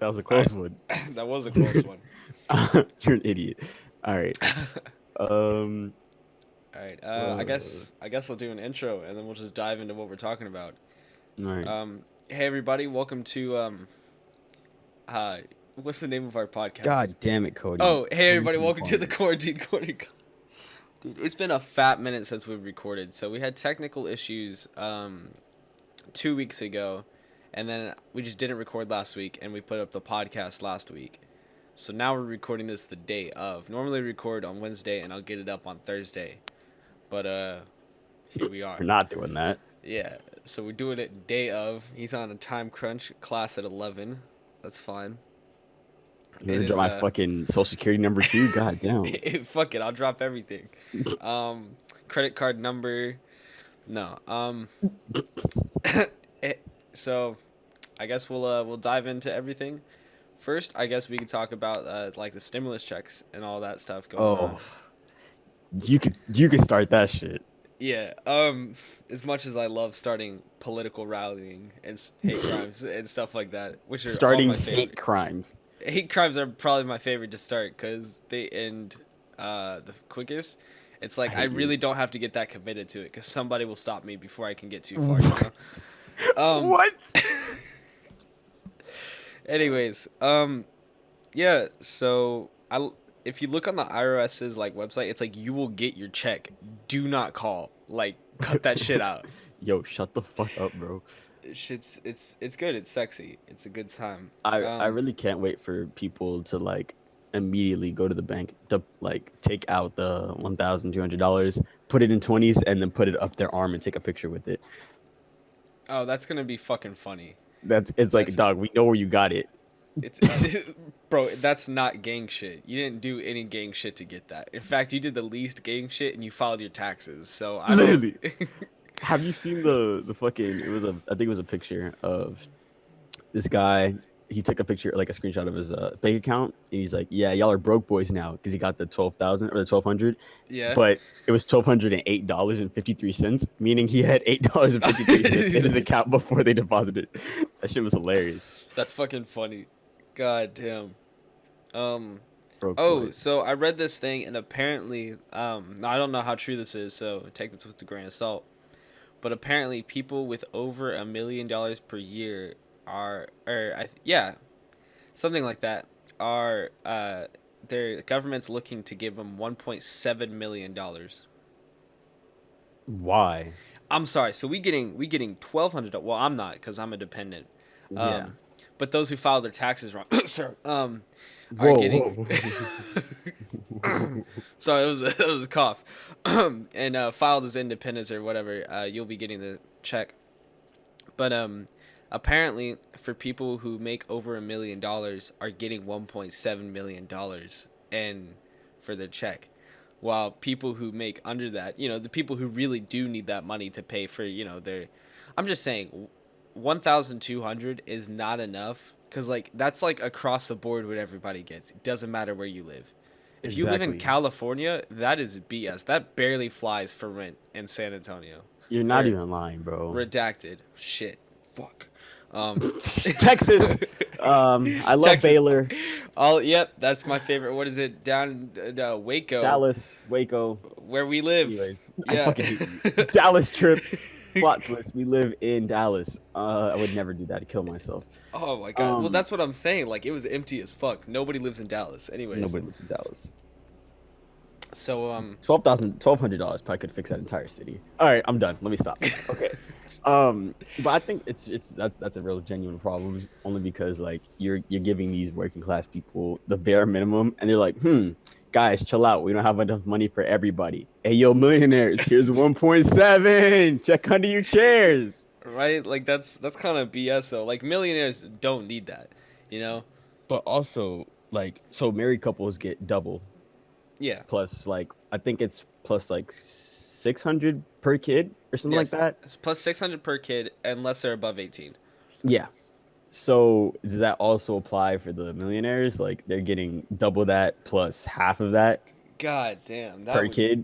That was a All right, close one. that was a close one. You're an idiot. All right. Um. All right. I Uh, guess I guess I'll do an intro and then we'll just dive into what we're talking about. all right. Hey everybody, welcome to uh, what's the name of our podcast? God damn it, Cody. Oh, hey everybody, Quarantine welcome to the corner. quarantine corner. Dude, it's been a fat minute since we've recorded. So we had technical issues 2 weeks ago, and then we just didn't record last week, and we put up the podcast last week. So now we're recording this the day of. Normally we record on Wednesday, and I'll get it up on Thursday. But here we are. We're not doing that. Yeah. So we're doing it day of. He's on a time crunch. Class at 11. That's fine. You It gonna drop is my fucking social security number too? God damn. fuck it. I'll drop everything. Credit card number. No. Eh, so I guess we'll dive into everything. First, I guess we could talk about like the stimulus checks and all that stuff going on. Oh, you could start that shit. Yeah. As much as I love starting political rallying and hate crimes and stuff like that, which are all Starting my hate favorite. crimes. Hate crimes are probably my favorite to start because they end the quickest. It's I like I hate you. really don't have to get that committed to it because somebody will stop me before I can get too far. You know. Um. What? Anyways, yeah. So if you look on the IRS's like website, it's like you will get your check. Do not call. Like, cut that shit out. Yo, shut the fuck up, bro. It's good. It's sexy. It's a good time. I really can't wait for people to like immediately go to the bank to like take out the $1,200, put it in 20s, and then put it up their arm and take a picture with it. Oh, that's gonna be fucking funny. It's like, That's dog, we know where you got it. it's bro. That's not gang shit. You didn't do any gang shit to get that. In fact, you did the least gang shit and you filed your taxes. So I don't. Literally. Have you seen the fucking? I think it was a picture of this guy. He took a picture, like a screenshot of his bank account, and he's like, "Yeah, y'all are broke boys now because he got the 12,000 or the 1,200, Yeah. but it was $1,208.53, meaning he had $8.53 in his account before they deposited. That shit was hilarious. That's fucking funny. God damn. Um. Broke Oh, boys. so I read this thing and apparently, I don't know how true this is, so take this with a grain of salt. But apparently, people with over $1 million per year are, yeah, something like that, are their government's looking to give them $1.7 million. Why? I'm sorry, so we getting $1,200. Well, I'm not because I'm a dependent. Yeah. Um, but those who filed their taxes wrong, sir, are Whoa, getting. whoa, whoa. Sorry, it was a cough. And filed as independents or whatever, you'll be getting the check. But apparently, for people who make over $1 million, are getting $1.7 million and for their check, while people who make under that, the people who really do need that money to pay for, their, I'm just saying, 1,200 is not enough because like that's like across the board what everybody gets. It doesn't matter where you live. If you live in Exactly. California, that is BS. That barely flies for rent in San Antonio. You're not Or even lying, bro. redacted. Shit. Fuck. Um, Texas. I love Texas. Baylor, Yep, that's my favorite. What is it? Down Waco, Dallas, Waco. where we live. Anyways, I Yeah. fucking hate you. Dallas trip. Plot twist. We live in Dallas. I would never do that to kill myself. Oh my god. Well, Um, that's what I'm saying. Like it was empty as fuck. Nobody lives in Dallas. Anyways. Nobody lives in Dallas. So $12,000 probably could fix that entire city. All right, I'm done. Let me stop. Okay. But I think that's a real genuine problem, only because like you're giving these working class people the bare minimum, and they're like, guys, chill out. We don't have enough money for everybody. Hey, yo, millionaires, here's 1.7. Check under your chairs. right? Like that's kind of BS though. Like millionaires don't need that, you know? But also, like, so married couples get double Yeah. plus, like, I think it's plus like 600 per kid or something like Yes. that. It's plus 600 per kid unless they're above 18. Yeah. So does that also apply for the millionaires? Like they're getting double that plus half of that God damn, that per would kid?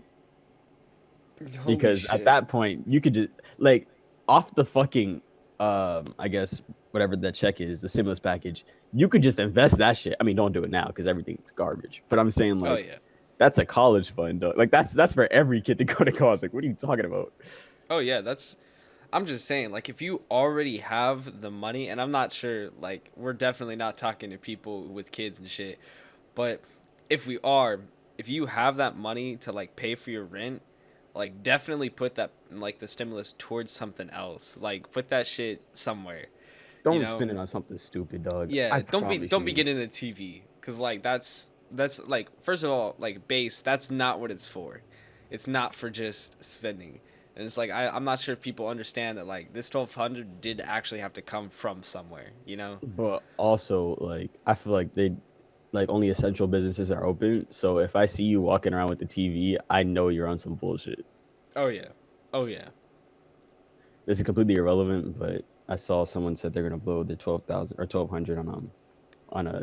holy Because at shit. that point you could just like off the fucking I guess whatever that check is, the stimulus package, you could just invest that shit. I mean, don't do it now because everything's garbage. But I'm saying Oh like yeah. that's a college fund, though. Like that's for every kid to go to college. Like, what are you talking about? Oh yeah, that's I'm just saying, like, if you already have the money, and I'm not sure, like, we're definitely not talking to people with kids and shit, but if we are, if you have that money to, like, pay for your rent, like, definitely put that, like, the stimulus towards something else. Like, put that shit somewhere, you Don't know? spend it on something stupid, dog. I Yeah, promise don't be you. getting a TV, because, like, that's, like, first of all, like, base, that's not what it's for. It's not for just spending. And it's like I'm not sure if people understand that like this 1200 did actually have to come from somewhere, you know? But also, like, I feel like they like only essential businesses are open. So if I see you walking around with the TV, I know you're on some bullshit. Oh yeah. Oh yeah. This is completely irrelevant, but I saw someone said they're gonna blow their 12,000 or 1,200 on a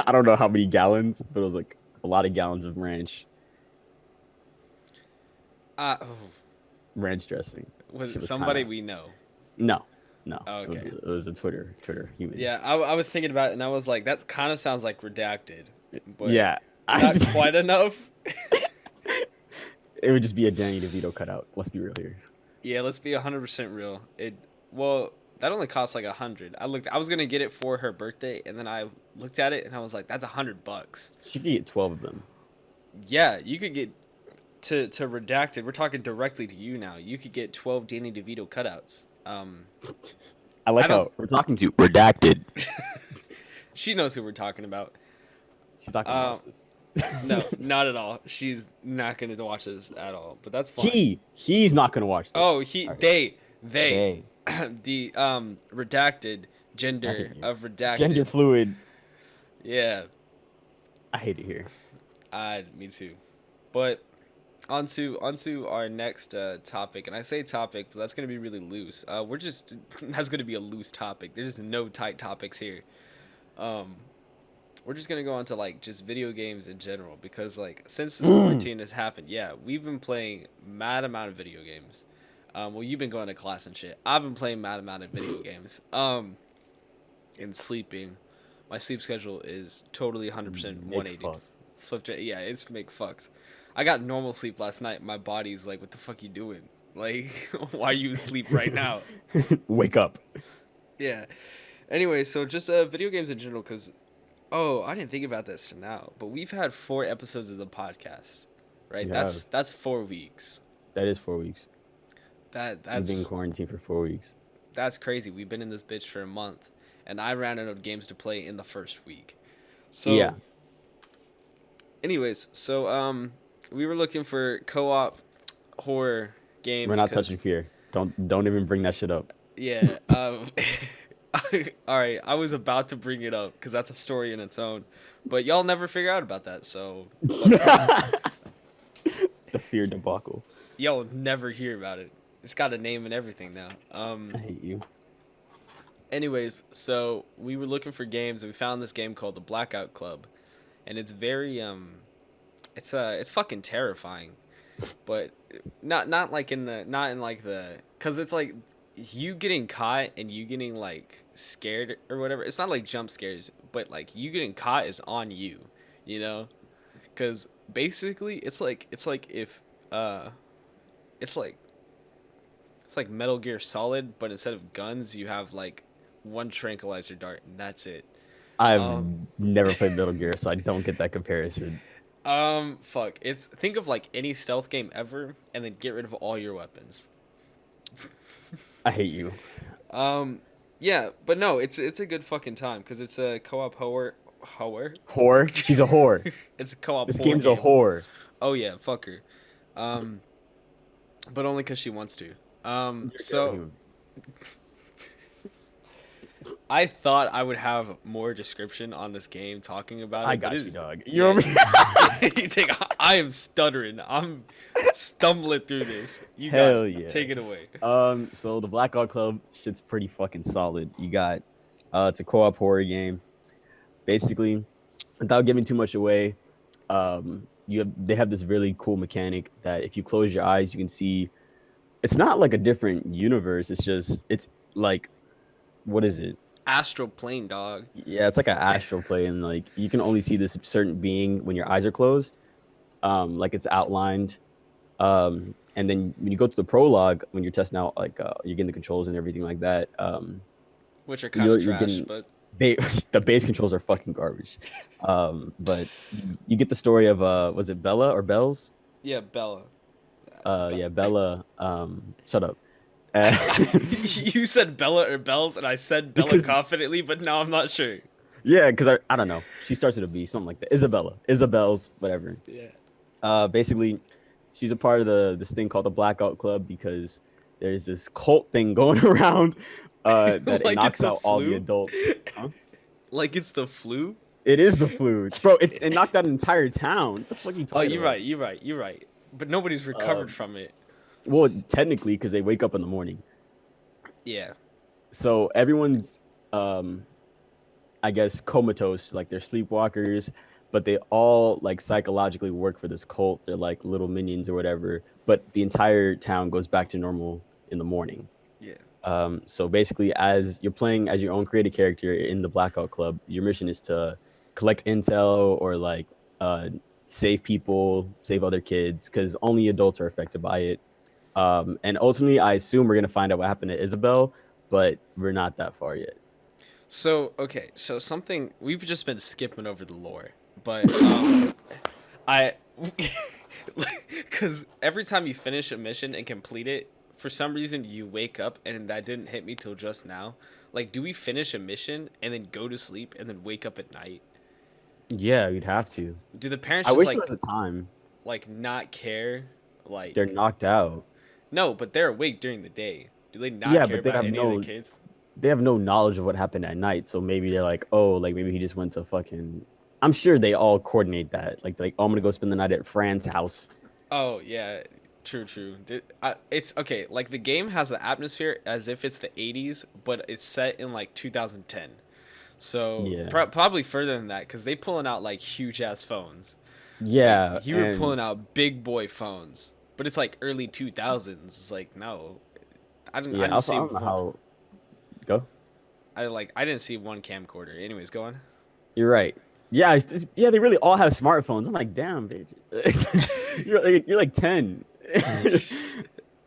I don't know how many gallons, but it was like a lot of gallons of Oh, ranch dressing. was Shit it was somebody kind of we know? no, no. Oh, okay. It was a Twitter human. Yeah, I was thinking about it and I was like, that kind of sounds like redacted, but Yeah, not quite enough. it would just be a Danny DeVito cutout. Let's be real here. Yeah, let's be 100% real. Well, that only costs like 100. I was gonna get it for her birthday, and then I looked at it and I was like, that's $100. She could get 12 of them. Yeah, you could get to redacted. We're talking directly to you now. You could get 12 Danny DeVito cutouts. I I like don't. how we're talking to redacted. She knows who we're talking about. She's not gonna watch this. No, not at all. She's not going to watch this at all. But that's fine. He's not gonna watch this. Oh, All right. they, They the redacted gender hate you. of redacted. Gender fluid. Yeah, I hate it here. me too. But onto our next topic, and I say topic, but that's gonna be really loose. We're just that's gonna be a loose topic. There's no tight topics here. Um, we're just gonna go on to like just video games in general because like since this quarantine has happened, yeah, we've been playing mad amount of video games. Well, you've been going to class and shit. I've been playing mad amount of video games. And sleeping. My sleep schedule is totally 100% Make 180. fuck. Flipped it. Yeah, it's make fucks. I got normal sleep last night. My body's like, what the fuck you doing? Like, why are you asleep right now? Wake up. Yeah. Anyway, so just video games in general, because oh, I didn't think about this now, but we've had 4 episodes of the podcast, right? Yeah, That's 4 weeks. that is 4 weeks. That We've been in that's quarantine for 4 weeks. that's crazy. We've been in this bitch for a month, and I ran out of games to play in the first week. So, Yeah. anyways, so we were looking for co-op horror games. We're not 'cause- touching fear. Don't even bring that shit up. Yeah. All right. I was about to bring it up because that's a story in its own, but y'all never figure out about that, so The fear debacle. y'all will never hear about it. It's got a name and everything now. I hate you. Anyways, so we were looking for games and we found this game called the Blackout Club, and it's very it's fucking terrifying, but not like in the not in like the because it's like you getting caught and you getting like scared or whatever. It's not like jump scares, but like you getting caught is on you, you know, because basically it's like if it's like it's like Metal Gear Solid, but instead of guns, you have like one tranquilizer dart, and that's it. I've Um, never played Metal Gear, so I don't get that comparison. Fuck. It's think of like any stealth game ever, and then get rid of all your weapons. I hate you. Yeah, but no, it's a good fucking time because it's a co-op horror. Whore? She's a whore. It's a co-op. This horror game's game. a whore. Oh yeah, fuck her. But only because she wants to. So I thought I would have more description on this game talking about it. I but got it you, is- dog. Yeah, You you take. I am stuttering. I'm stumbling through this. You got Hell it. yeah. Take it away. So the Blackout Club shit's pretty fucking solid. You got it's a co-op horror game. Basically, without giving too much away, they have this really cool mechanic that if you close your eyes, you can see. It's not like a different universe. It's just it's like What is it? Astral plane, dog. Yeah, it's like an astral play, and like you can only see this certain being when your eyes are closed. Like it's outlined. And then when you go to the prologue, when you're testing out, like you're getting the controls and everything like that. Which are kind of You're trash, getting but they the base controls are fucking garbage. But you get the story of was it Bella or Bells? yeah, Bella. Yeah, Bella. Shut up. Uh, You said Bella or Bells, and I said Bella because confidently, but now I'm not sure. yeah, because I don't know. She starts with a B, something like that. Isabella, Isabel's, whatever. Yeah. Basically, she's a part of this thing called the Blackout Club because there's this cult thing going around that it Like it's knocks the out all the flu? adults. Huh? Like it's the flu? It is the flu, bro. It knocked out an entire town. What the fuck are you Oh, talking about? you're right. But nobody's recovered Um, from it. well, technically, because they wake up in the morning, Yeah. so everyone's, um, I guess, comatose, like they're sleepwalkers, but they all like psychologically work for this cult. They're like little minions or whatever. But the entire town goes back to normal in the morning. Yeah. So basically, as you're playing as your own creative character in the Blackout Club, your mission is to collect intel or like uh, save people, save other kids, because only adults are affected by it. And ultimately, I assume we're gonna find out what happened to Isabel, but we're not that far yet. So, okay, so something we've just been skipping over the lore, but I cuz every time you finish a mission and complete it, for some reason you wake up and that didn't hit me till just now. Like, do we finish a mission and then go to sleep and then wake up at night? Yeah, you'd have to. Do the parents I just wish there was a time. like not care? They're Like, knocked out. no, but they're awake during the day. Do they not Yeah, care but they about have any of the no kids? they have no knowledge of what happened at night. So maybe they're like, oh, like maybe he just went to fucking. I'm sure they all coordinate that. Like, oh, I'm gonna go spend the night at Fran's house. Oh yeah, true, true. It's okay. Like the game has an atmosphere as if it's the '80s, but it's set in like 2010. So Yeah, probably further than that, because they pulling out like huge ass phones. Like yeah, you were pulling and out big boy phones, but it's like early 2000s. It's like no, I yeah. didn't Also, I see don't know one. how. Go. I didn't see one camcorder. Anyways, go on. You're right. Yeah, yeah. They really all have smartphones. I'm like, damn, bitch. You're like 10.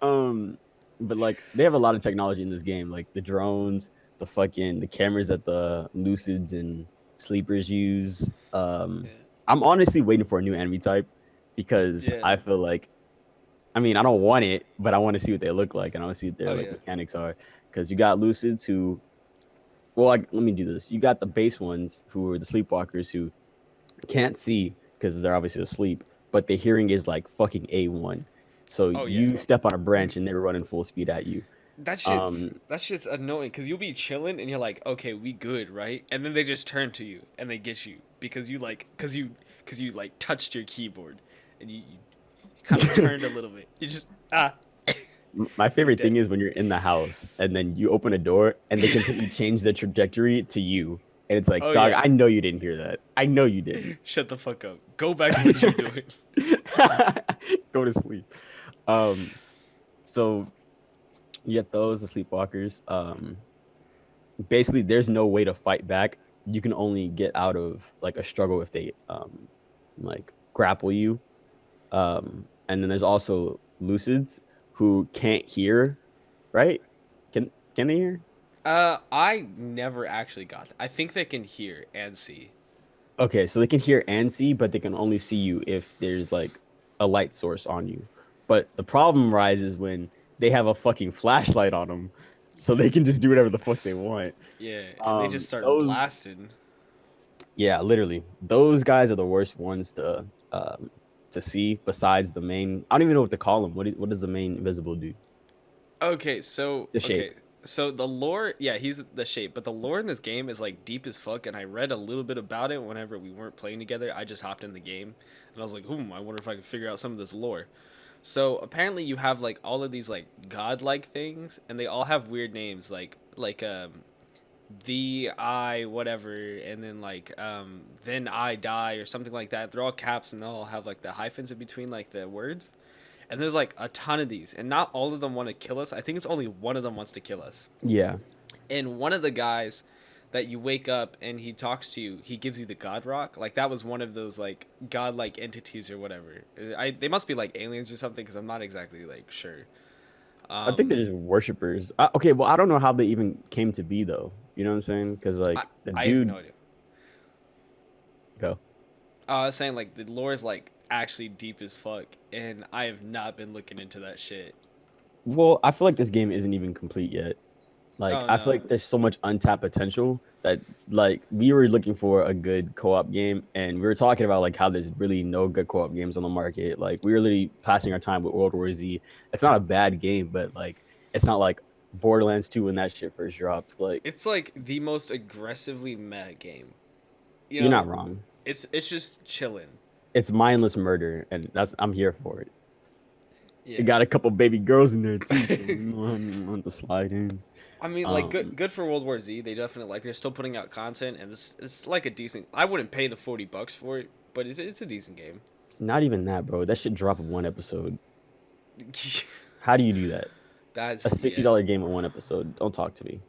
um, but like they have a lot of technology in this game, like the drones, the cameras that the Lucids and Sleepers use. Yeah. I'm honestly waiting for a new enemy type because Yeah. I feel like, I mean, I don't want it, but I want to see what they look like and I want to see what their Oh like yeah. mechanics are. Because you got Lucids who, well, like, let me do this. You got the base ones who are the sleepwalkers who can't see because they're obviously asleep, but their hearing is like fucking A1. So Oh yeah. you step on a branch and they're running full speed at you. Um, That shit's annoying because you'll be chilling and you're like, okay, we good, right? And then they just turn to you and they get you because you like because you like touched your keyboard and you kind of turned a little bit. You just my you're favorite thing dead. is when you're in the house and then you open a door and they completely change the trajectory to you. And it's like, Oh dog, yeah, I know you didn't hear that. I know you didn't. shut the fuck up. Go back to what you're doing. Go to sleep. Um, so you get those, the sleepwalkers. Basically, there's no way to fight back. You can only get out of like a struggle if they like grapple you. And then there's also lucids who can't hear, right? Can they hear? I never actually got that. I think they can hear and see. Okay, so they can hear and see, but they can only see you if there's like a light source on you. But the problem rises when they have a fucking flashlight on them, so they can just do whatever the fuck they want. Yeah, and they just start Those, blasting. yeah, literally, those guys are the worst ones to see. Besides the main, I don't even know what to call them. What does the main invisible do? The shape. Okay, so the lore, yeah, he's the shape, but the lore in this game is like deep as fuck. And I read a little bit about it whenever we weren't playing together. I just hopped in the game, and I was like, I wonder if I can figure out some of this lore. So apparently, you have like all of these like godlike things, and they all have weird names, like the I whatever, and then then I die or something like that. They're all caps, and they all have like the hyphens in between like the words. And there's like a ton of these, and not all of them want to kill us. I think it's only one of them wants to kill us. Yeah. And one of the guys that you wake up and he talks to you, he gives you the God Rock. Like that was one of those like godlike entities or whatever. They must be like aliens or something because I'm not exactly like sure. I think they're Um, just worshippers. Okay, well, I don't know how they even came to be though. You know what I'm saying? Because I like the I have no dude, idea. go. I was saying like the lore is like actually deep as fuck, and I have not been looking into that shit. Well, I feel like this game isn't even complete yet. Like Oh I feel no. like there's so much untapped potential that like we were looking for a good co-op game, and we were talking about like how there's really no good co-op games on the market. Like we were literally passing our time with World War Z. It's not a bad game, but like it's not like Borderlands 2 when that shit first dropped. Like It's like the most aggressively meta game. You you're not know, wrong. it's just chilling. It's mindless murder, and that's I'm here for it. It Yeah. got a couple baby girls in there too, so you know I'm on the slide in. I mean, like good for World War Z. They definitely like they're still putting out content, and it's like a decent. I wouldn't pay the $40 for it, but it's a decent game. Not even that, bro. That should drop one episode. How do you do that? A That's sixty yeah. dollar game in one episode. Don't talk to me.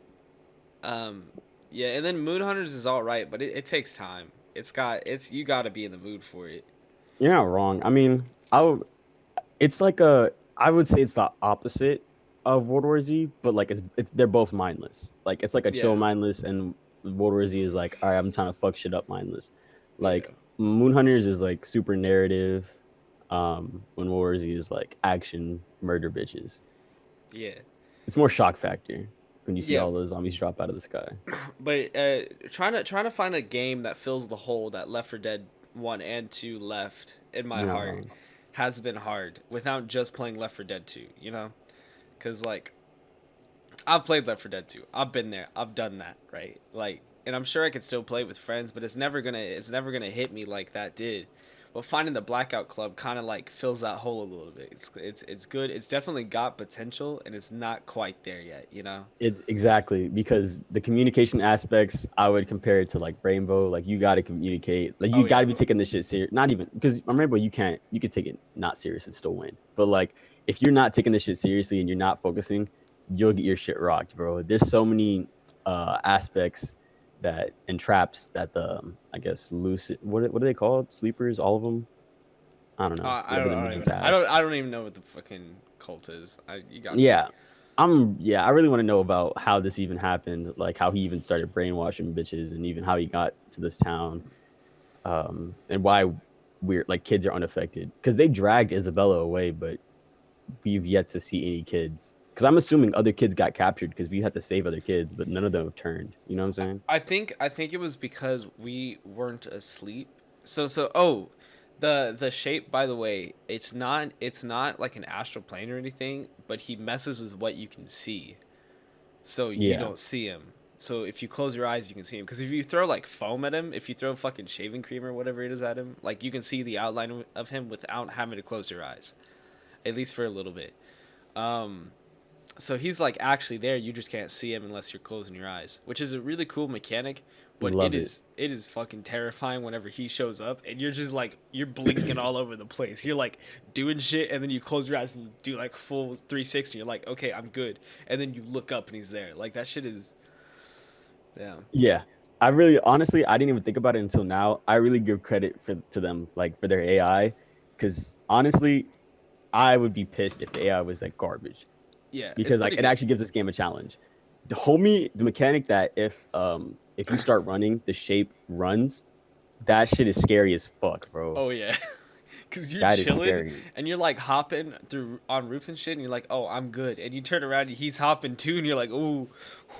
Um, yeah, and then Moon Hunters is all right, but it takes time. It's you got to be in the mood for it. You're not wrong. I mean, it's like I would say it's the opposite of World War Z, but like it's they're both mindless. Like it's like a chill Yeah, mindless, and World War Z is like, all right, I'm trying to fuck shit up mindless. Like yeah, Moon Hunters is like super narrative. When World War Z is like action murder bitches. yeah, It's more shock factor when you see yeah. all those zombies drop out of the sky. But trying to find a game that fills the hole that Left 4 Dead 1 and 2 left in my You're not heart wrong. has been hard without just playing Left 4 Dead 2. You know, because like I've played Left 4 Dead 2. I've been there. I've done that, right? Like, and I'm sure I could still play with friends, but it's never gonna hit me like that did. But finding the Blackout Club kind of like fills that hole a little bit. It's good. It's definitely got potential, and it's not quite there yet. You know? It's exactly because the communication aspects, I would compare it to like Rainbow. Like you got to communicate. Like you Oh got yeah, to be taking this shit serious. Not even because on Rainbow you could take it not serious and still win. But like if you're not taking this shit seriously and you're not focusing, you'll get your shit rocked, bro. There's so many aspects that and traps that the I guess lucid what are they called? Sleepers, all of them. I don't know. I Whatever don't the I don't names even have. I don't even know what the fucking cult is. You got me. Yeah, I really want to know about how this even happened, like how he even started brainwashing bitches and even how he got to this town. And why we're like kids are unaffected because they dragged Isabella away, but we've yet to see any kids. Because I'm assuming other kids got captured because we had to save other kids, but none of them have turned. You know what I'm saying? I think it was because we weren't asleep. Oh, the shape, by the way, it's not like an astral plane or anything, but he messes with what you can see. So you Yeah, don't see him. So if you close your eyes, you can see him. Because if you throw like foam at him, if you throw fucking shaving cream or whatever it is at him, like you can see the outline of him without having to close your eyes, at least for a little bit. Um, so he's like actually there. You just can't see him unless you're closing your eyes, which is a really cool mechanic. But it love it. is it is fucking terrifying whenever he shows up and you're just like you're blinking all over the place. You're like doing shit and then you close your eyes and you do like full 360. You're like, okay, I'm good. And then you look up and he's there. Like that shit is damn. Yeah, I really, honestly, I didn't even think about it until now. I really give credit for to them, like for their AI, because honestly, I would be pissed if the AI was like garbage. Yeah, it's Because like pretty it good. actually gives this game a challenge. The mechanic that if you start running, the shape runs. That shit is scary as fuck, bro. Oh yeah. Cause you're That is chilling scary. and you're like hopping through on roofs and shit, and you're like, "Oh, I'm good." And you turn around, and he's hopping too, and you're like, "Ooh,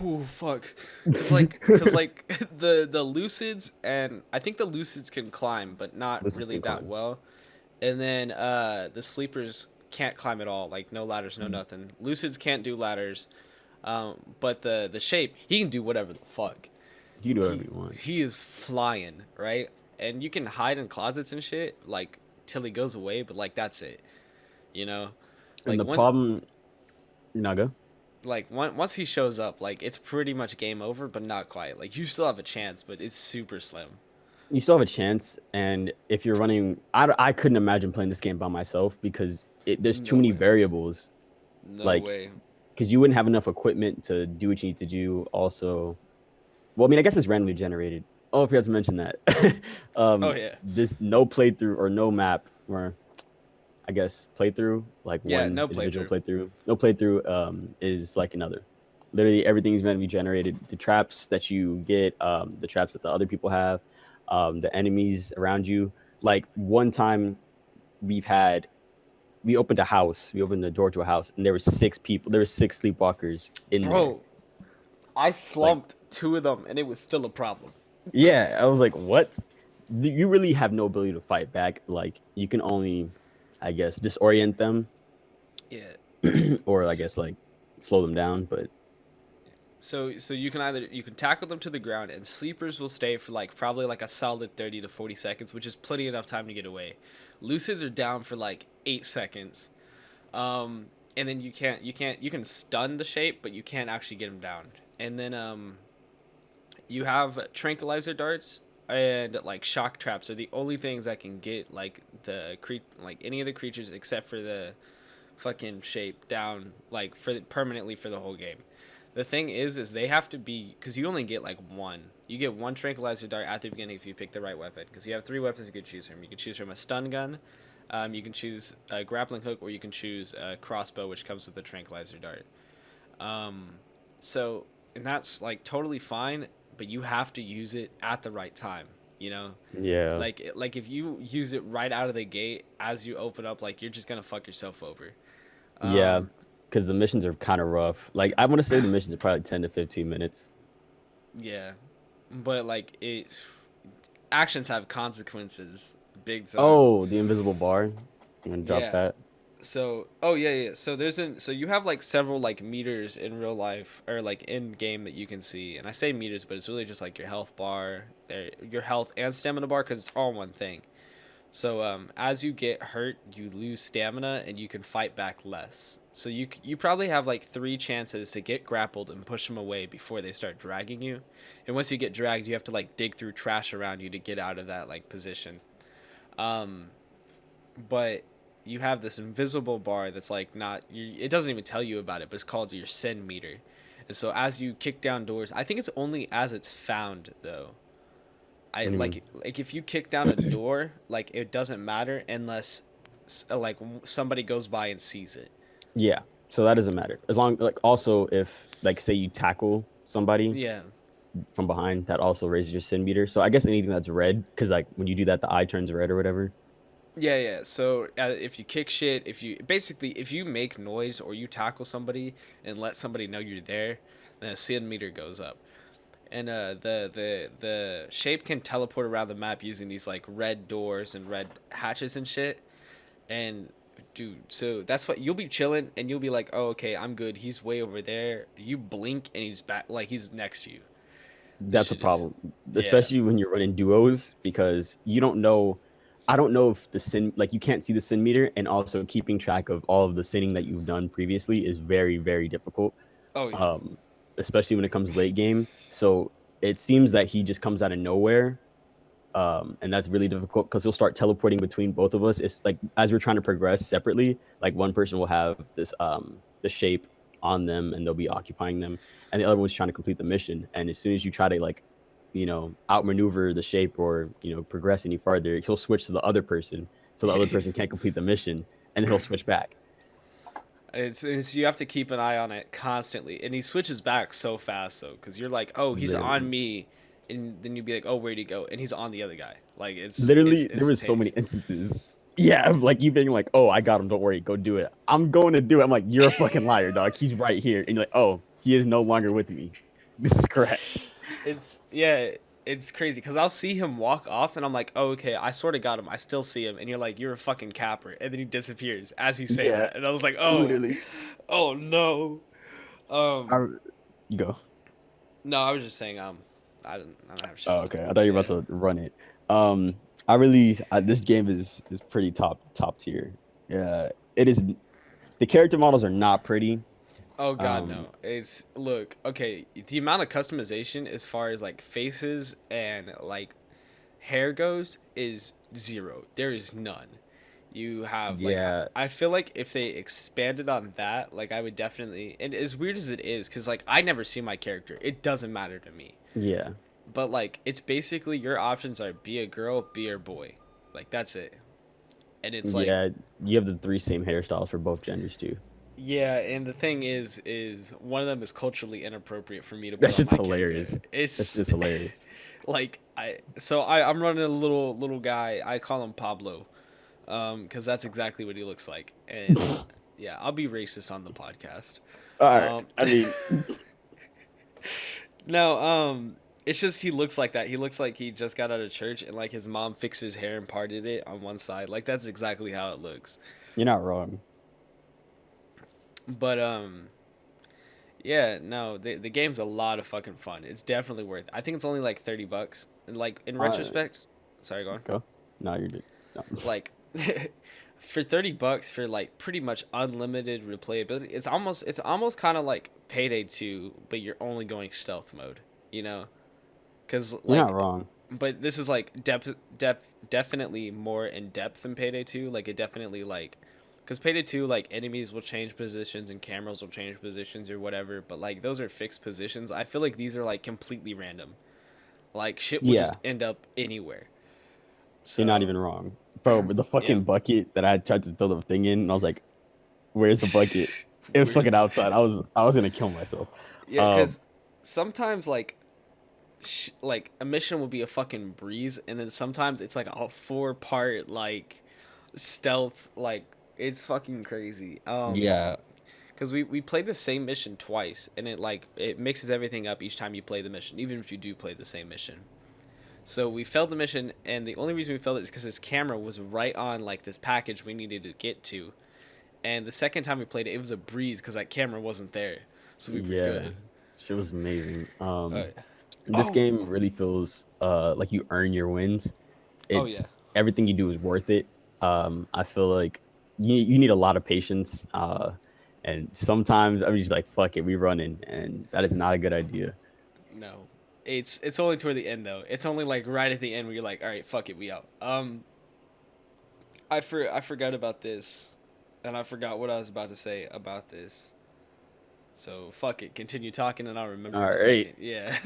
ooh, fuck." Cause like the lucids, and I think the lucids can climb, but not This is really can that climb. well. And then the sleepers can't climb at all, like no ladders, no nothing. Lucids can't do ladders, but the shape he can do whatever the fuck. You do whatever He you want. he is flying, right? And you can hide in closets and shit, like till he goes away, but like that's it, you know. And Like the when problem, Naga, once he shows up, like it's pretty much game over, but not quite. Like you still have a chance, but it's super slim. you still have a chance. And if you're running, I couldn't imagine playing this game by myself because there's too No many way. variables. No Like way. because you wouldn't have enough equipment to do what you need to do. Also, well, I mean, I guess it's randomly generated. Oh, I forgot to mention that. Oh yeah. This no playthrough or no map, or I guess playthrough, like Yeah, one no individual playthrough. playthrough. No playthrough is like another. Literally everything is randomly generated. The traps that you get, the traps that the other people have, the enemies around you. Like one time we've had we opened a house, we opened the door to a house, and there were 6 people, there were 6 sleepwalkers in there. Bro, I Like, slumped 2 of them and it was still a problem. yeah, I was like, what? You really have no ability to fight back. Like, you can only, I guess, disorient them, Yeah. or I S- guess like slow them down. But So you can either you can tackle them to the ground and sleepers will stay for like probably like a solid 30 to 40 seconds, which is plenty enough time to get away. Lucids are down for like 8 seconds. And then you can stun the shape, but you can't actually get them down. And then you have tranquilizer darts and like shock traps are the only things that can get like like any of the creatures except for the fucking shape down like for permanently for the whole game. The thing is they have to be because you only get like one. You get one tranquilizer dart at the beginning if you pick the right weapon because you have 3 weapons you could choose from. You can choose from a stun gun, you can choose a grappling hook, or you can choose a crossbow, which comes with the tranquilizer dart. Um, so and that's like totally fine, but you have to use it at the right time. You know, yeah, like if you use it right out of the gate as you open up, like you're just gonna fuck yourself over. yeah, Um, because the missions are kind of rough. Like, I want to say the missions are probably 10 to 15 minutes. yeah, but like it, actions have consequences, big time. Oh, the invisible bar. I'm gonna drop Yeah. that. So, oh yeah, yeah. So so you have like several like meters in real life or like in game that you can see, and I say meters, but it's really just like your health bar, your health and stamina bar, because it's all one thing. So as you get hurt, you lose stamina and you can fight back less. So you probably have like 3 chances to get grappled and push them away before they start dragging you. And once you get dragged, you have to like dig through trash around you to get out of that like position. Um, but you have this invisible bar that's like not it doesn't even tell you about it, but it's called your sin meter. And so as you kick down doors, I think it's only as it's found though. I What do you mean? like if you kick down a door, like it doesn't matter unless like somebody goes by and sees it. Yeah, so that doesn't matter as long like also if like say you tackle somebody Yeah. from behind, that also raises your sin meter. So I guess anything that's red, because like when you do that, the eye turns red or whatever. Yeah, yeah. So if you kick shit, if you basically if you make noise or you tackle somebody and let somebody know you're there, then the sin meter goes up. And the shape can teleport around the map using these like red doors and red hatches and shit. And dude, so that's what you'll be chilling and you'll be like, oh okay, I'm good. He's way over there. You blink and he's back, like he's next to you. This That's a shit is, problem, yeah. especially when you're running duos, because you don't know. I don't know if the sin, like you can't see the sin meter, and also keeping track of all of the sinning that you've done previously is very, very difficult. Oh yeah. Um, Especially when it comes late game. So it seems that he just comes out of nowhere, and that's really difficult because he'll start teleporting between both of us. It's like as we're trying to progress separately, like one person will have this the shape on them and they'll be occupying them, and the other one's trying to complete the mission. And as soon as you try to like, outmaneuver the shape or progress any farther, he'll switch to the other person, so the other person can't complete the mission, and then he'll switch back. It's you have to keep an eye on it constantly, and he switches back so fast though, because you're like, oh, he's on Literally, me, and then you'd be like, oh, where'd he go? And he's on the other guy. Like it's literally, there was so many instantaneous. instances. Yeah, of, like you being like, "Oh, I got him. Don't worry, go do it." I'm going to do it. I'm like, "You're a fucking liar, dog. He's right here." And you're like, "Oh, he is no longer with me." This is correct. It's yeah, it's crazy because I'll see him walk off, and I'm like, oh, okay, I sort of got him. I still see him, and you're like, you're a fucking capper, and then he disappears as you say Yeah, that, and I was like, oh, literally. oh no. Um, I, you go. no, I was just saying, I don't have shit Oh, to say. okay. I thought you were Yeah. about to run it. This game is pretty top tier. Yeah, it is. The character models are not pretty. Oh God, Um, no. It's look, okay, the amount of customization as far as like faces and like hair goes is zero. There is none. You have like Yeah, I feel like if they expanded on that, like I would definitely. And as weird as it is, because like I never see my character, it doesn't matter to me. yeah, But like it's basically your options are be a girl, be a boy, like that's it. And it's like yeah. You have the three same hairstyles for both genders too. yeah, and the thing is one of them is culturally inappropriate for me to That put on shit's my character. hilarious. That's It's just hilarious. like I'm running a little guy. I call him Pablo, because that's exactly what he looks like. And yeah, I'll be racist on the podcast. All right. Um, I mean, no, it's just he looks like that. He looks like he just got out of church and like his mom fixed his hair and parted it on one side. Like that's exactly how it looks. you're not wrong. But yeah, no, the game's a lot of fucking fun. It's definitely worth it. I think it's only like $30. And like in Uh, retrospect, sorry, go on. go. No, you're good. No. Like for $30 for like pretty much unlimited replayability, it's almost kind of like Payday 2, but you're only going stealth mode, you know? Cuz You're not like wrong. but this is like definitely more in depth than Payday 2. Like it definitely like because Payday 2 like enemies will change positions and cameras will change positions or whatever, but like those are fixed positions. I feel like these are like completely random. Like shit will Yeah, just end up anywhere. you're not So even wrong, bro. But the yeah. fucking bucket that I tried to throw the thing in, and I was like, "Where's the bucket?" It was Where's fucking outside. I was gonna kill myself. yeah? Um, Because sometimes like a mission will be a fucking breeze, and then sometimes it's like a 4 part like stealth. Like it's fucking crazy. yeah, Because we played the same mission twice, and it mixes everything up each time you play the mission, even if you do play the same mission. So we failed the mission, and the only reason we failed it is because his camera was right on like this package we needed to get to. And the second time we played it, it was a breeze because that camera wasn't there, so we were yeah. good. Shit was amazing. Uh, This oh, game really feels like you earn your wins. oh It's yeah, everything you do is worth it. I feel like you need a lot of patience. And sometimes I'm just like, fuck it, we running, and that is not a good idea. no, it's only toward the end though. It's only like right at the end where you're like, all right, fuck it, we out. I forgot about this, and I forgot what I was about to say about this. So fuck it, continue talking, and I'll remember All in a right, second. Yeah,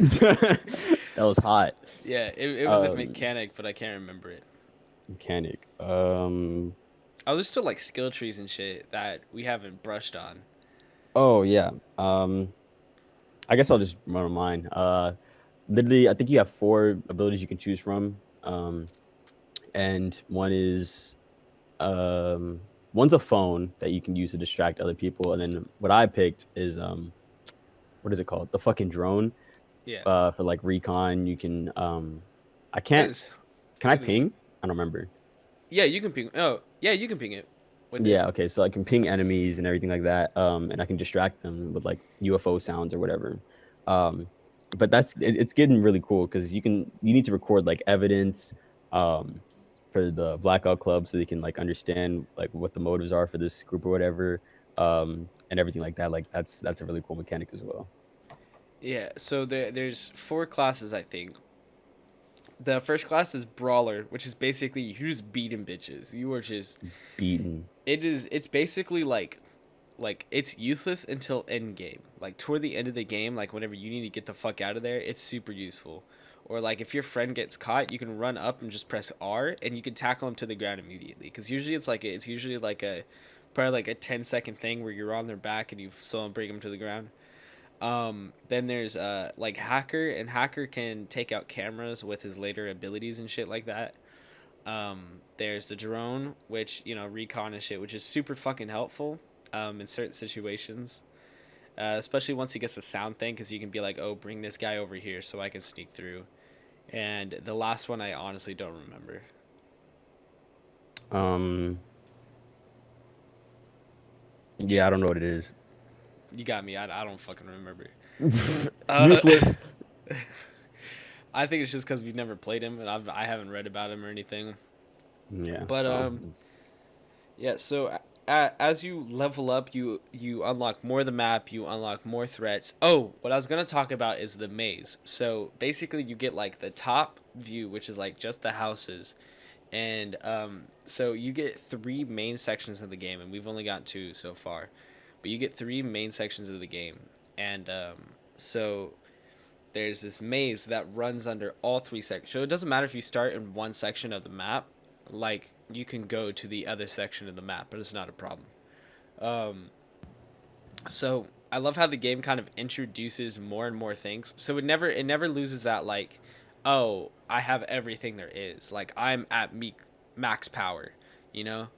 that was hot. yeah, it was a Um, mechanic, but I can't remember it. Mechanic. Oh, there's still like skill trees and shit that we haven't brushed on. Oh yeah. I guess I'll just run on mine. Literally, I think you have four abilities you can choose from. And one is one's a phone that you can use to distract other people, and then what I picked is what is it called? The fucking drone. Yeah, For like recon, you can I that can't. is Can I that is ping? I don't remember. yeah. You can ping. Oh yeah, you can ping it with it. Yeah, okay, so I can ping enemies and everything like that, and I can distract them with like UFO sounds or whatever. Um, but it's getting really cool because you need to record like evidence, um, for the Blackout Club so they can like understand like what the motives are for this group or whatever, and everything like that. Like that's a really cool mechanic as well. Yeah. So there's 4 classes I think. The first class is Brawler, which is basically you just beating bitches. You are just Beaten. it's basically like it's useless until end game. Like toward the end of the game, like whenever you need to get the fuck out of there, it's super useful. Or like if your friend gets caught, you can run up and just press R and you can tackle him to the ground immediately. Because usually it's usually like a probably like a 10-second thing where you're on their back and you so bring them to the ground. Then there's like Hacker, and Hacker can take out cameras with his later abilities and shit like that. There's the drone, which recon and shit, which is super fucking helpful in certain situations. Especially once he gets the sound thing, because you can be like, oh, bring this guy over here so I can sneak through. And the last one I honestly don't remember. Um, yeah, I don't know what it is. You got me. I don't fucking remember. Uh, Useless. I think it's just because we've never played him and I haven't read about him or anything. Yeah, But so yeah. So as you level up, you unlock more of the map. You unlock more threats. Oh, what I was gonna talk about is the maze. So basically, you get like the top view, which is like just the houses. And so you get three main sections of the game, and we've only got two so far, but you get three main sections of the game, and so there's this maze that runs under all three sections. So it doesn't matter if you start in one section of the map, like you can go to the other section of the map, but it's not a problem. Um, so I love how the game kind of introduces more and more things. So it never loses that like, oh, I have everything there is. Like I'm at max power, you know?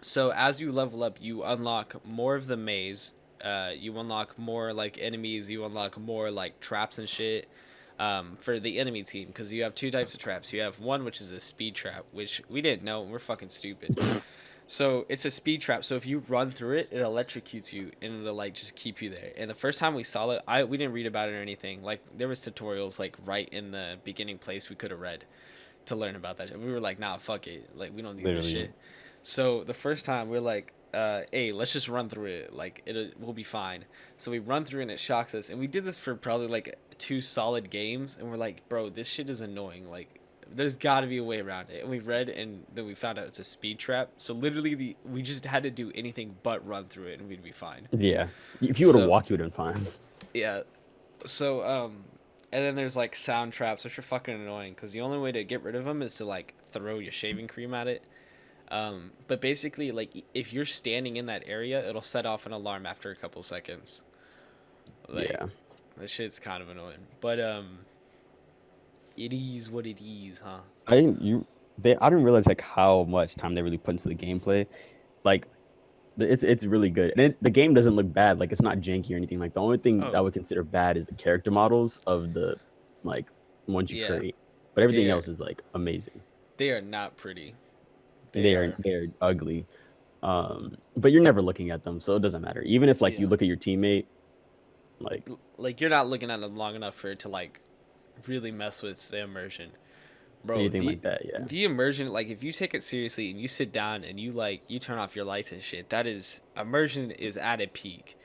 So as you level up, you unlock more of the maze. You unlock more like enemies. You unlock more like traps and shit. For the enemy team, because you have two types of traps. You have one which is a speed trap, which we didn't know. We're fucking stupid. So it's a speed trap. So if you run through it, it electrocutes you and it'll like just keep you there. And the first time we saw it, we didn't read about it or anything. Like there was tutorials like right in the beginning place we could have read to learn about that. We were like, nah, fuck it. Like we don't need this Literally. shit. So the first time we're like, hey, let's just run through it. Like we'll be fine. So we run through and it shocks us. And we did this for probably like two solid games. And we're like, bro, this shit is annoying. Like there's got to be a way around it. And we read and then we found out it's a speed trap. So literally we just had to do anything but run through it and we'd be fine. Yeah. If you would have So walked, you would have been fine. yeah. So and then there's like sound traps, which are fucking annoying because the only way to get rid of them is to like throw your shaving cream at it. But basically, like if you're standing in that area, it'll set off an alarm after a couple seconds. Like Yeah. that shit's kind of annoying. But it is what it is, huh? I didn't you they I didn't realize like how much time they really put into the gameplay. Like it's really good. And the game doesn't look bad. Like it's not janky or anything. Like the only thing Oh I would consider bad is the character models of the like ones you yeah, create. But everything they are else is like amazing. they are not pretty. They They're are they're ugly. But you're never looking at them, so it doesn't matter. Even if like you yeah. look at your teammate, like Like you're not looking at them long enough for it to like really mess with the immersion. Bro, anything the like that, yeah. the immersion, like if you take it seriously and you sit down and you turn off your lights and shit, that is immersion is at a peak.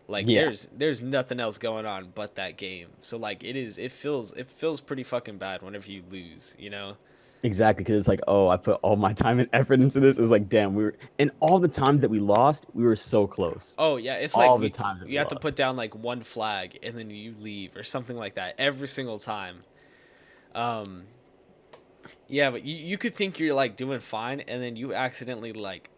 Like Yeah, there's nothing else going on but that game. So like it feels pretty fucking bad whenever you lose, you know? exactly. Because it's like, oh, I put all my time and effort into this. It's like, damn, we were, and all the times that we lost, we were so close. Oh yeah, it's like All the times that we you have to put lost. down like one flag and then you leave or something like that every single time. Um yeah, but you could think you're like doing fine and then you accidentally like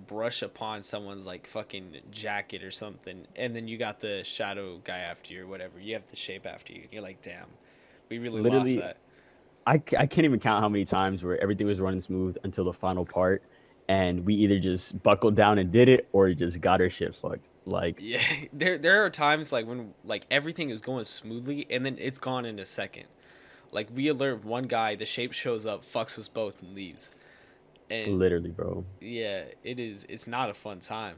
brush upon someone's like fucking jacket or something and then you got the shadow guy after you or whatever. You have the shape after you. You're like, "Damn. We really lost Literally, that." I can't even count how many times where everything was running smooth until the final part, and we either just buckled down and did it, or just got our shit fucked. Like, Yeah, there are times like when like everything is going smoothly and then it's gone in a second. Like we alert one guy, the shape shows up, fucks us both and leaves. And literally, bro. yeah, it's not a fun time.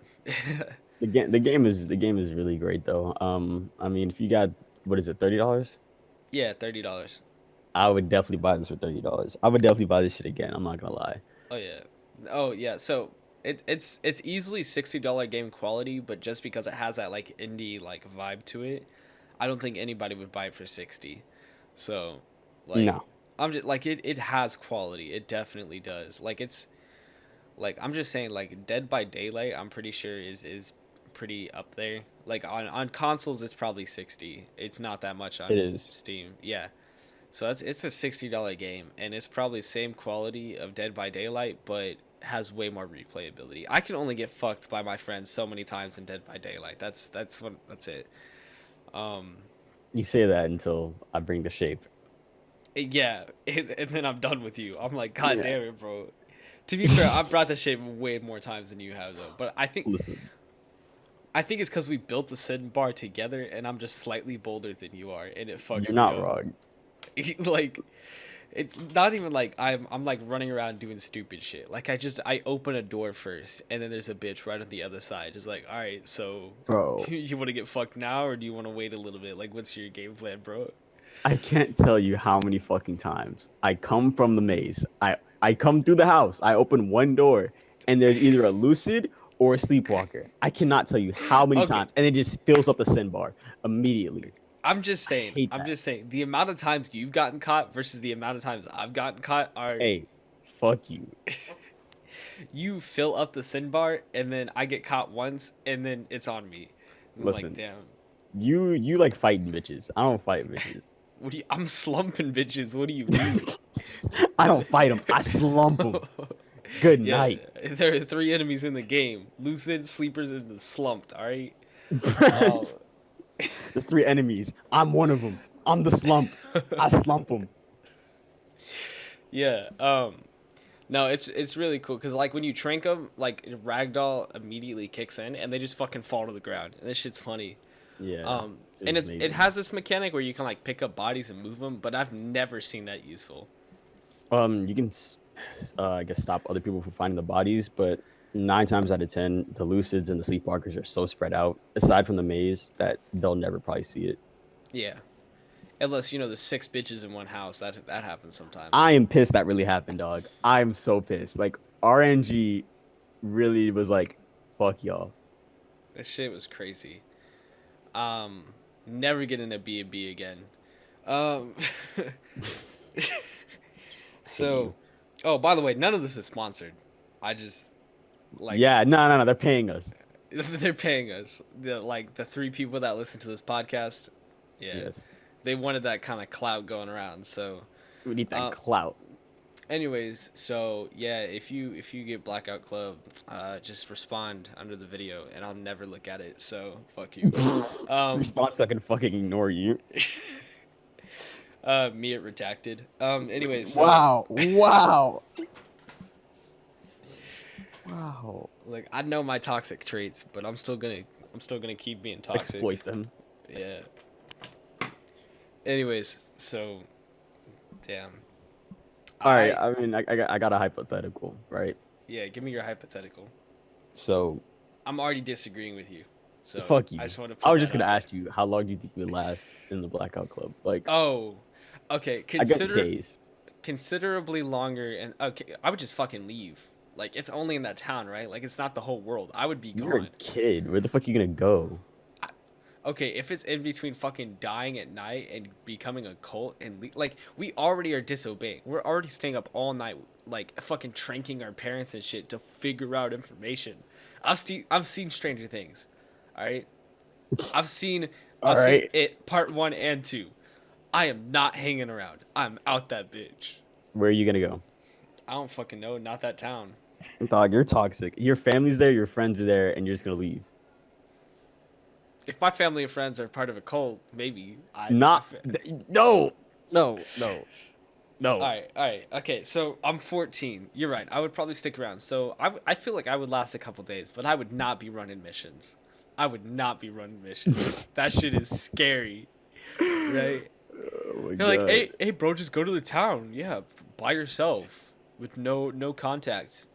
The game is really great though. I mean, if you got what is it, $30? Yeah, $30. I would definitely buy this for $30. I would definitely buy this shit again. I'm not gonna lie. Oh yeah. Oh yeah. So it's easily $60 game quality, but just because it has that like indie like vibe to it, I don't think anybody would buy it for 60. So like No, I'm just like it has quality. It definitely does. Like it's like I'm just saying like Dead by Daylight I'm pretty sure is pretty up there. Like on consoles it's probably 60. It's not that much it on is. Steam. Yeah. So it's a $60 game and it's probably same quality of Dead by Daylight but has way more replayability. I can only get fucked by my friends so many times in Dead by Daylight. That's it. Um You say that until I bring the shape. yeah, and then I'm done with you. I'm like, God Yeah. damn it, bro. To be fair, I've brought the shape way more times than you have though. But I think Listen, I think it's because we built the sin bar together, and I'm just slightly bolder than you are, and it fucks you're me not up. wrong. Like, it's not even like I'm like running around doing stupid shit. Like I open a door first, and then there's a bitch right on the other side, just like, all right, so Bro, do you want to get fucked now, or do you want to wait a little bit? Like, what's your game plan, bro? I can't tell you how many fucking times I come from the maze. I come through the house. I open one door, and there's either a lucid or a sleepwalker. I cannot tell you how many Okay, times, and it just fills up the sin bar immediately. I'm just I saying. hate I'm that. just saying. The amount of times you've gotten caught versus the amount of times I've gotten caught are Hey, fuck you. you fill up the sin bar and then I get caught once and then it's on me. I'm like, Listen, damn. you like fighting bitches. I don't fight bitches. What do you? I'm slumping bitches. What do you mean? I don't fight them. I slump them. Good Yeah, night. there are three enemies in the game: lucid, sleepers, and the slumped. All right. Oh. There's three enemies. I'm one of them. I'm the slump. I slump them. Yeah. No, it's really cool because like when you trank them, like ragdoll immediately kicks in and they just fucking fall to the ground. And this shit's funny. Yeah, And it's it amazing. has this mechanic where you can like pick up bodies and move them, but I've never seen that useful. You can, I guess, stop other people from finding the bodies, but 9 times out of 10, the lucids and the sleepwalkers are so spread out, aside from the maze, that they'll never probably see it. Yeah. Unless you know the six bitches in one house, that happens sometimes. I am pissed that really happened, dog. I'm so pissed. Like RNG really was like, fuck y'all. That shit was crazy. Um, Never get in a B&B again. Um, I hate so, you. oh, by the way, none of this is sponsored. I just like Yeah, no, they're paying us. they're paying us. The three people that listen to this podcast, yeah, Yes, they wanted that kind of clout going around. So, we need that uh, clout. anyways, so yeah, if you get Blackout Club, just respond under the video, and I'll never look at it. So fuck you. Um, Response, so I can fucking ignore you. Me at redacted. Anyways, so Wow, wow, wow. like I know my toxic traits, but I'm still gonna keep being toxic. Exploit them. Yeah. Anyways, so damn. All right, I I mean, I got a hypothetical, right? Yeah, give me your hypothetical. So, I'm already disagreeing with you. So fuck I you. just want to I put was that just gonna out there. ask you, how long do you think you would last in the Blackout Club? Like, Oh, okay. I guess days. Considerably longer, and okay, I would just fucking leave. Like it's only in that town, right? Like it's not the whole world. I would be You're a gone. kid. Where the fuck are you gonna go? Okay, if it's in between fucking dying at night and becoming a cult and like we already are disobeying. We're already staying up all night, like fucking tranking our parents and shit to figure out information. I've seen Stranger Things, all right. I've seen All I've seen right. it part 1 and 2. I am not hanging around. I'm out that bitch. Where are you gonna go? I don't fucking know. Not that town. Dog, you're toxic. Your family's there, your friends are there, and you're just gonna leave. If my family and friends are part of a cult, maybe I. Not. If, No. No. No. No. all right, okay. So I'm 14. You're right. I would probably stick around. So I feel like I would last a couple days, but I would not be running missions. I would not be running missions. That shit is scary, right? Oh my You're like, god. hey, bro, just go to the town. Yeah, by yourself with no contact,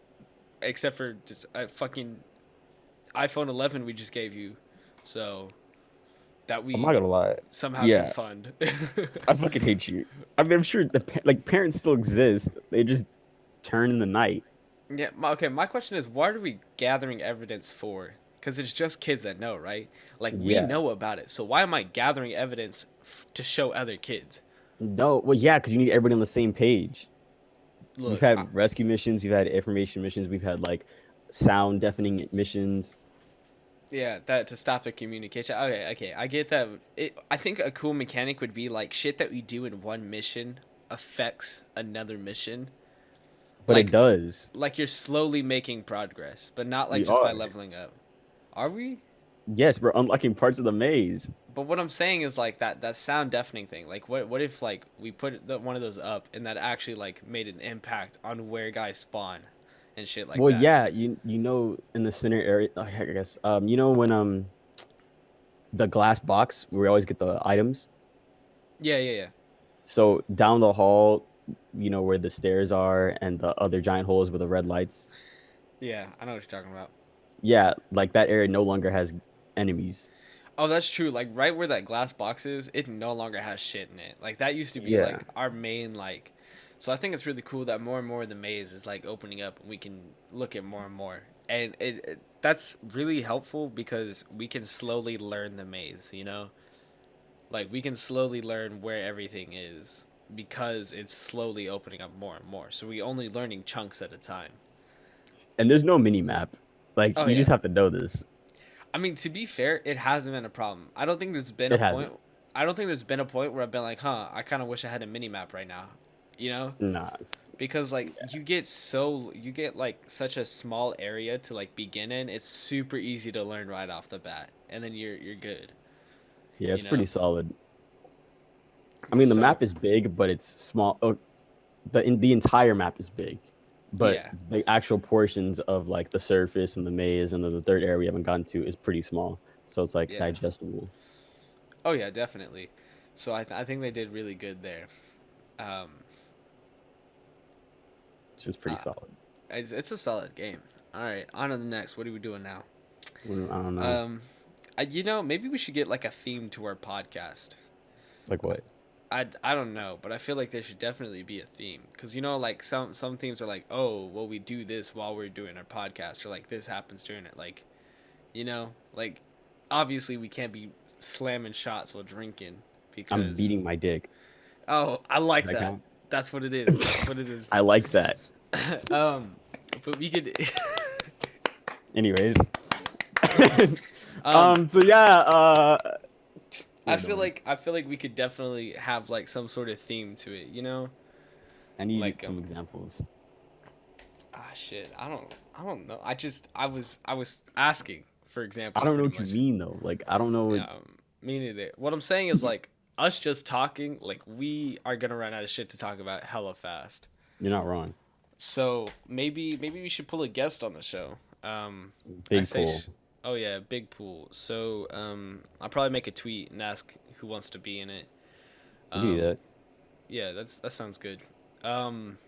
except for just a fucking iPhone 11 we just gave you, so that I'm not we gonna lie. somehow can Yeah, fund. I fucking hate you. I mean, I'm sure like parents still exist. They just turn in the night. Yeah. Okay. My question is, what are we gathering evidence for? Because it's just kids that know, right? Like we Yeah. know about it. So why am I gathering evidence to show other kids? No. Well, yeah, because you need everybody on the same page. We've Look, had rescue missions. We've had information missions. We've had like sound deafening missions. yeah, that to stop the communication. Okay, okay, I get that. I think a cool mechanic would be like shit that we do in one mission affects another mission. But it Like, does. like you're slowly making progress, but not like We just by are. leveling up. Are we? Yes, we're unlocking parts of the maze. But what I'm saying is like that sound deafening thing. Like what if like we put one of those up and that actually like made an impact on where guys spawn and shit like Well, that. yeah, you know, in the center area, I guess, you know when the glass box where we always get the items. Yeah, yeah, yeah. So down the hall, you know where the stairs are and the other giant holes with the red lights. Yeah, I know what you're talking about. Yeah, like that area no longer has enemies. Oh, that's true. Like right where that glass box is, it no longer has shit in it. Like that used to be Yeah. like our main like. So I think it's really cool that more and more of the maze is like opening up and we can look at more and more. And that's really helpful because we can slowly learn the maze, you know? Like we can slowly learn where everything is because it's slowly opening up more and more. So we only learning chunks at a time. And there's no mini map. Like Oh you yeah. just have to know this. I mean, to be fair, it hasn't been a problem. I don't think there's been a It point. hasn't. I don't think there's been a point where I've been like, huh, I kind of wish I had a mini map right now, you know? Nah. Because like you get like such a small area to like begin in. It's super easy to learn right off the bat, and then you're good, Yeah, you it's pretty know. solid. I mean, the So map is big, but it's small. Oh, the entire map is big, but yeah, the actual portions of like the surface and the maze and then the third area we haven't gotten to is pretty small. So it's like yeah. digestible, Oh yeah, definitely. So I think they did really good there. Um, which is pretty uh, solid. it's a solid game. All right, on to the next. What are we doing now? I don't know. Um, you know, maybe we should get like a theme to our podcast. Like what? I don't know, but I feel like there should definitely be a theme because you know, like some themes are like, oh, well, we do this while we're doing our podcast, or like this happens during it. Like, you know, like obviously we can't be slamming shots while drinking I'm because beating my dick. oh, I Does like that that. count? That's what it is. That's what it is. I like that. um, but we could. Anyways. um, So yeah. I We're feel done. like we could definitely have like some sort of theme to it. You know, I need like some examples. shit. I don't know. I was asking for I examples don't know pretty what you much. mean though. Like I don't know. Yeah, me neither. What I'm saying is like us just talking, like we are gonna run out of shit to talk about hella fast. You're not wrong. So maybe we should pull a guest on the show. I Big say, pool. oh yeah, big pool. So I'll probably make a tweet and ask who wants to be in it. We can do Um, that. yeah, that sounds good. Um,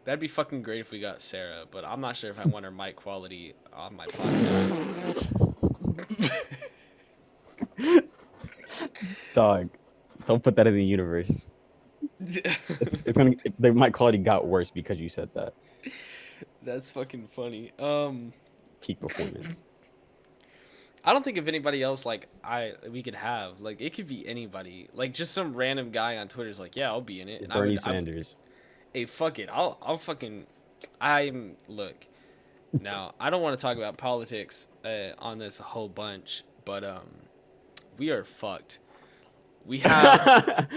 that'd be fucking great if we got Sarah, but I'm not sure if I want her mic quality on my podcast. Dog. Don't put that in the universe. It's gonna. The mic quality got worse because you said that. That's fucking funny. Peak performance. I don't think of anybody else like we could have. Like it could be anybody. Like just some random guy on Twitter's like, yeah, I'll be in it, and Bernie I would. Sanders. Hey, fuck it. I'll fucking. I'm look. Now I don't want to talk about politics on this a whole bunch, but we are fucked. We have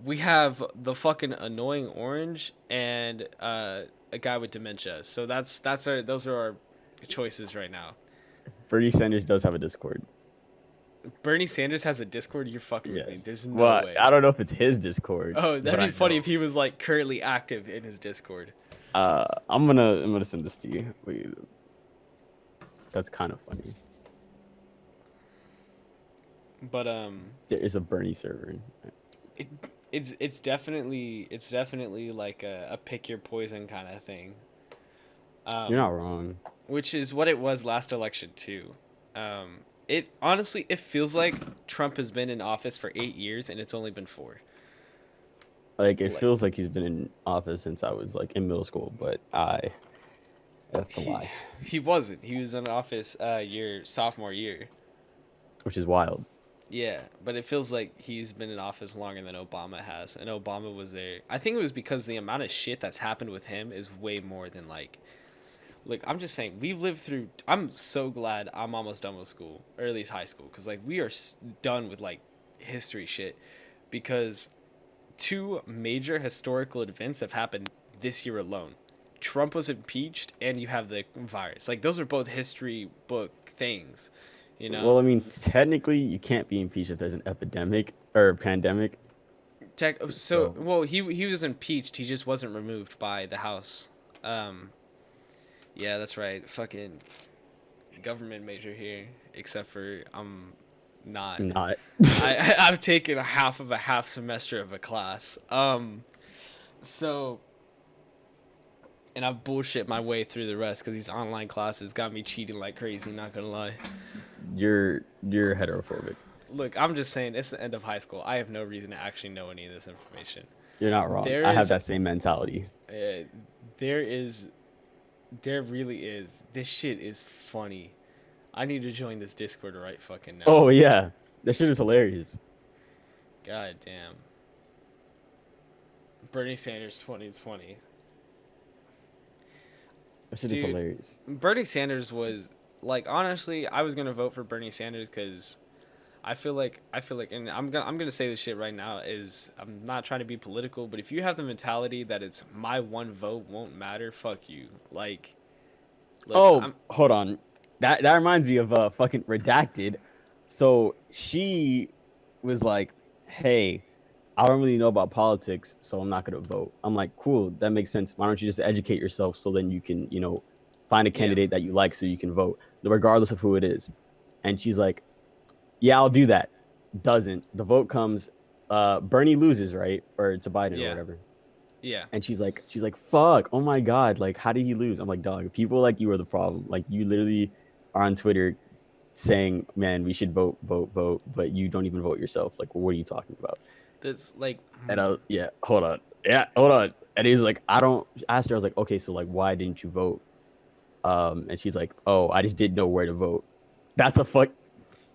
we have the fucking annoying orange and a guy with dementia. So that's our those are our choices right now. Bernie Sanders does have a Discord. Bernie Sanders has a Discord. You're fucking with me. Yes. There's no Well, way. I don't know if it's his Discord, Oh, but that'd I be funny know. if he was like currently active in his Discord. I'm gonna send this to you. Wait, that's kind of funny. But There is a Bernie server. it, it's definitely like a pick your poison kind of thing. You're not wrong. Which is what it was last election too. It honestly it feels like Trump has been in office for 8 years and it's only been 4. Like it Like feels like he's been in office since I was like in middle school, but that's a he lie, he wasn't. He was in office your sophomore year. which is wild. Yeah, but it feels like he's been in office longer than Obama has, and Obama was there. I think it was because the amount of shit that's happened with him is way more than like I'm just saying we've lived through. I'm so glad I'm almost done with school, or at least high school, because like we are done with like history shit, because 2 major historical events have happened this year alone. Trump was impeached, and you have the virus. Like those are both history book things, you know. Well, I mean, technically, you can't be impeached if there's an epidemic or pandemic. So So well he was impeached. He just wasn't removed by the House. Um, yeah, that's right. Fucking government major here, except for I'm not. not. I've taken a half semester of a class. So and I've bullshit my way through the rest because these online classes got me cheating like crazy. Not gonna lie. You're heterophobic. Look, I'm just saying it's the end of high school. I have no reason to actually know any of this information. You're not wrong. There I have is, that same mentality. uh, there is, there really is. This shit is funny. I need to join this Discord right fucking now. Oh yeah, That shit is hilarious. God damn. Bernie Sanders 2020. That shit is Dude, hilarious. Bernie Sanders was like honestly, I was gonna vote for Bernie Sanders because I feel like, and I'm gonna say this shit right now is I'm not trying to be political, but if you have the mentality that it's my one vote won't matter, fuck you. Like, look, Oh, I'm hold on. That reminds me of fucking redacted. So she was like, "Hey, I don't really know about politics, so I'm not gonna vote." I'm like, "Cool, that makes sense. Why don't you just educate yourself so then you can, find a yeah, candidate that you like so you can vote, regardless of who it is." And she's like, "Yeah, I'll do that." Doesn't. The vote comes, Bernie loses, right? Or to Biden or yeah, whatever. yeah. And she's like, "Fuck, oh my God, like, how did he lose?" I'm like, "Dog, people like you are the problem. Like, you literally are on Twitter saying, man, we should vote, vote, vote, but you don't even vote yourself. Like, what are you talking about?" That's like, And yeah, hold on. Yeah, hold on. And he's like, I asked her, I was like, "Okay, so like, why didn't you vote?" And she's like, "Oh, I just didn't know where to vote." That's a fuck.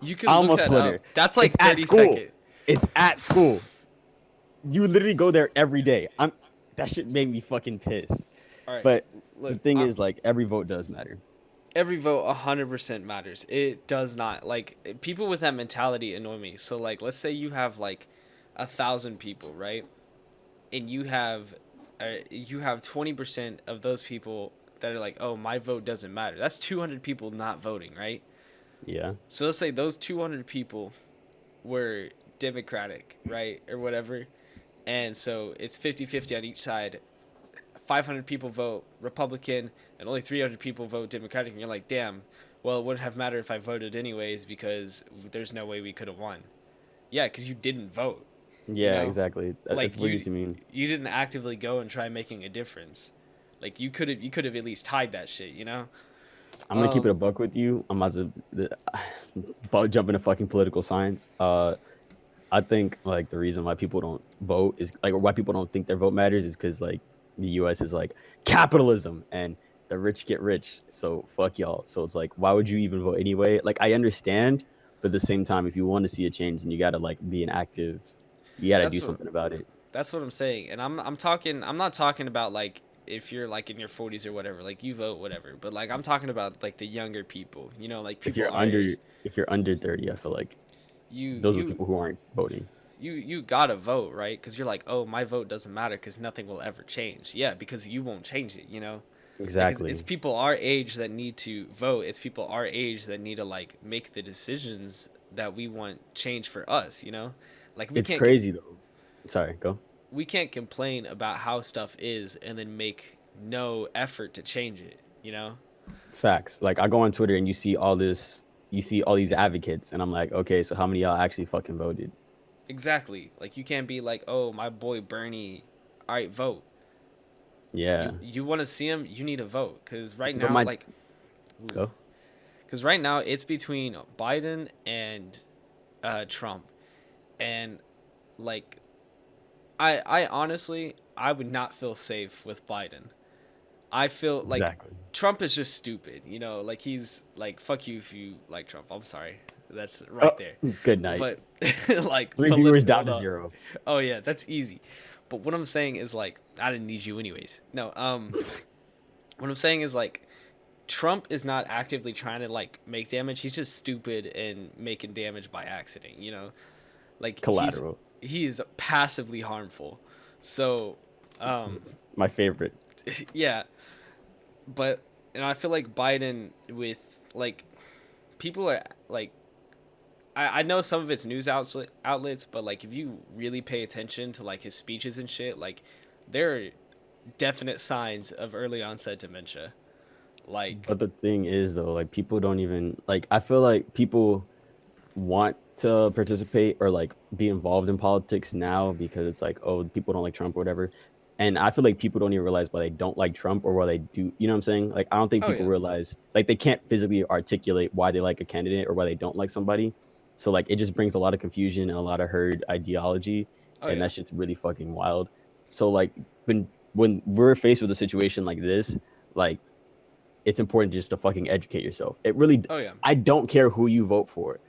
you I can look almost that slid up. her. That's It's like at 30 school. second. It's at school. You literally go there every day. That shit made me fucking pissed. All right, But the look, thing is, like, every vote does matter. every vote 100% matters. It does not like people with that mentality annoy me. So like, let's say you have like 1,000 people, right? And you have 20% of those people that are like, oh, my vote doesn't matter. That's 200 people not voting, right? Yeah. So let's say those 200 people were Democratic, right? Or whatever. And so it's 50-50 on each side. 500 people vote Republican and only 300 people vote Democratic. And you're like, damn, well, it wouldn't have mattered if I voted anyways because there's no way we could have won. Yeah, because you didn't vote, you Yeah, know? exactly. That's Like what you mean. you didn't actively go and try making a difference. Like you could have at least tied that shit, you know? I'm gonna keep it a Um buck with you. I'm about to jump into fucking political science. I think like the reason why people don't vote is like, or why people don't think their vote matters is because like the U.S. is like capitalism and the rich get rich. So fuck y'all. So it's like, why would you even vote anyway? Like, I understand, but at the same time, if you want to see a change, then you gotta like be an active. You gotta do that's what something about it. that's what I'm saying. And I'm not talking about like if you're like in your 40s or whatever, like you vote whatever, but like I'm talking about like the younger people, like If people you're our under age. if you're under 30, I feel like You those are the you people who aren't voting. you gotta vote, right? Because you're like, oh, my vote doesn't matter because nothing will ever change. Yeah, because you won't change it. Like it's Exactly. people our age that need to vote. It's people our age that need to like make the decisions that we want change for us. Like It's crazy though. Sorry, go. we can't complain about how stuff is and then make no effort to change it. Facts. Like, I go on Twitter and you see all these advocates, and I'm like, okay, so how many of y'all actually fucking voted? Exactly. Like you can't be like, oh, my boy Bernie, all right, vote. Yeah. You want to see him, you need to vote because right But now, my like, go. because right now it's between Biden and Trump, and like I honestly I would not feel safe with Biden. I feel like Exactly. Trump is just stupid. Like he's like fuck you if you like Trump. I'm sorry, that's Oh, right there. good night. But like 3 viewers down hold to on. 0. Oh yeah, that's easy. But what I'm saying is like I didn't need you anyways. No, what I'm saying is like Trump is not actively trying to like make damage. He's just stupid and making damage by accident. Like Collateral. he's passively harmful. So, um, My favorite. yeah, but and I feel like Biden with like people are like I know some of it's news outlets, but like if you really pay attention to like his speeches and shit, like there are definite signs of early onset dementia. Like, But the thing is though, like, people don't even like, I feel like people want to participate or like be involved in politics now because it's like, oh, people don't like Trump or whatever. And I feel like people don't even realize why they don't like Trump or why they do. You know what I'm saying? Like, I don't think oh people yeah, realize, like, they can't physically articulate why they like a candidate or why they don't like somebody. So like, it just brings a lot of confusion and a lot of herd ideology, oh and yeah, that shit's really fucking wild. So like, when we're faced with a situation like this, like, it's important just to fucking educate yourself. It really, oh yeah, I don't care who you vote for.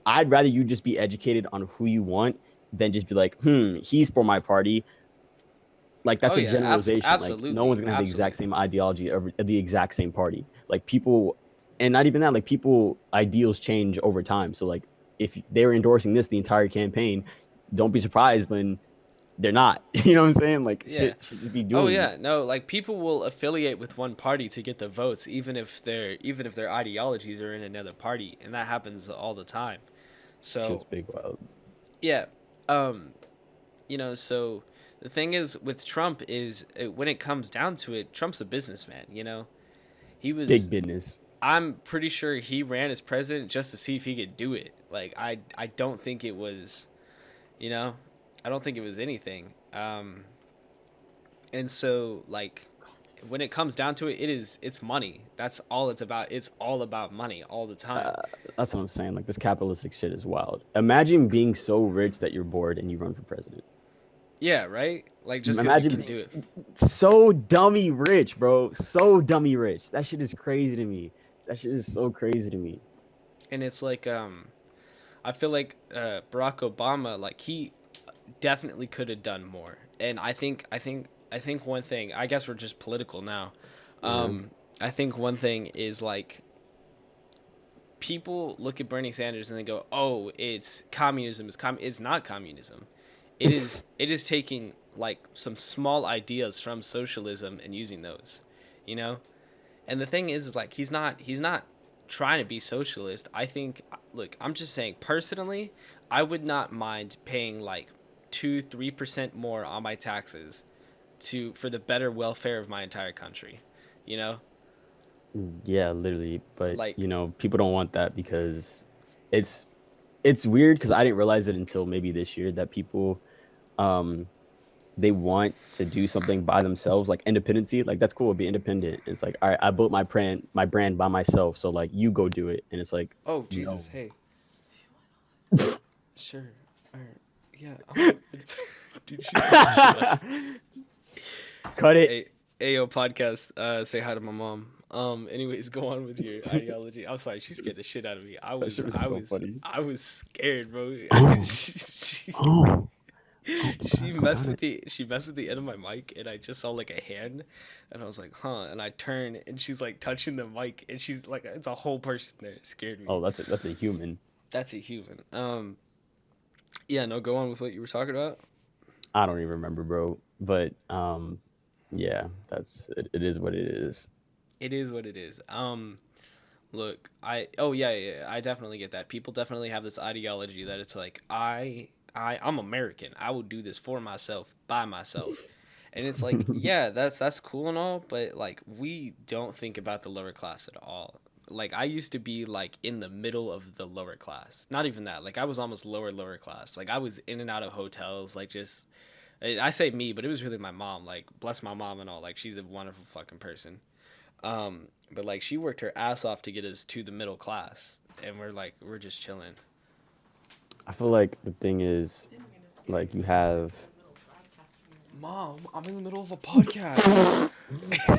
I'd rather you just be educated on who you want than just be like, he's for my party. Like Oh that's a yeah, generalization. Like no absolutely, one's gonna have the exact absolutely. same ideology of the exact same party. Like people, and not even that. Like people ideals change over time. So like if they're endorsing this the entire campaign, don't be surprised when they're not. You know what I'm saying? Like Yeah. shit should just be Oh doomed. yeah, no, like people will affiliate with one party to get the votes, even if their ideologies are in another party, and that happens all the time. Shit's So big wild. yeah, um, so the thing is with Trump is when it comes down to it, Trump's a businessman. He was. Big business. I'm pretty sure he ran as president just to see if he could do it. Like I don't think it was, you know, I don't think it was anything. And so like when it comes down to it, it's money. That's all it's about. It's all about money all the time. Uh, that's what I'm saying. Like this capitalistic shit is wild. Imagine being so rich that you're bored and you run for president. Yeah, right. Like just because you Imagine can being do it. so dummy rich, bro. So dummy rich. That shit is crazy to me. That shit is so crazy to me. And it's like I feel like Barack Obama, like he definitely could have done more. And I think one thing. I guess we're just political now. Yeah. I think one thing is like people look at Bernie Sanders and they go, "Oh, it's communism. It's not communism. It is taking like some small ideas from socialism and using those, you know." And the thing is like he's not trying to be socialist. I think look, I'm just saying personally, I would not mind paying like 2-3% more on my taxes to for the better welfare of my entire country, you know? Yeah, literally. But Like people don't want that because it's it's weird because I didn't realize it until maybe this year that people um they want to do something by themselves, like independency. Like that's cool, be independent. It's like, all right, I built my brand by myself, so like you go do it. And it's like, oh no. Jesus, hey. Sure. All right. Yeah, I'm dude, she's scared the shit out of me. Cut it. Ayo podcast, say hi to my mom. Anyways, go on with your ideology. I'm sorry, she scared the shit out of me. I That was shit was I so was funny. I was scared, bro. Oh, she, oh, oh, she go messed down with it. the end of my mic and I just saw like a hand and I was like, huh, and I turn and she's like touching the mic and she's like it's a whole person there. It scared me. Oh, that's a human. That's a human. Yeah, no, go on with what you were talking about. I don't even remember, bro. But yeah, it is what it is. It is what it is. Look, oh yeah, yeah, I definitely get that. People definitely have this ideology that it's like I'm American. I will do this for myself by myself. And it's like, yeah, that's cool and all, but like we don't think about the lower class at all. Like I used to be like in the middle of the lower class. Not even that. Like I was almost lower class. Like I was in and out of hotels like just I say me, but it was really my mom. Like bless my mom and all. Like she's a wonderful fucking person. But like she worked her ass off to get us to the middle class, and we're just chilling. I feel like the thing is, like you have Mom, I'm in the middle of a podcast.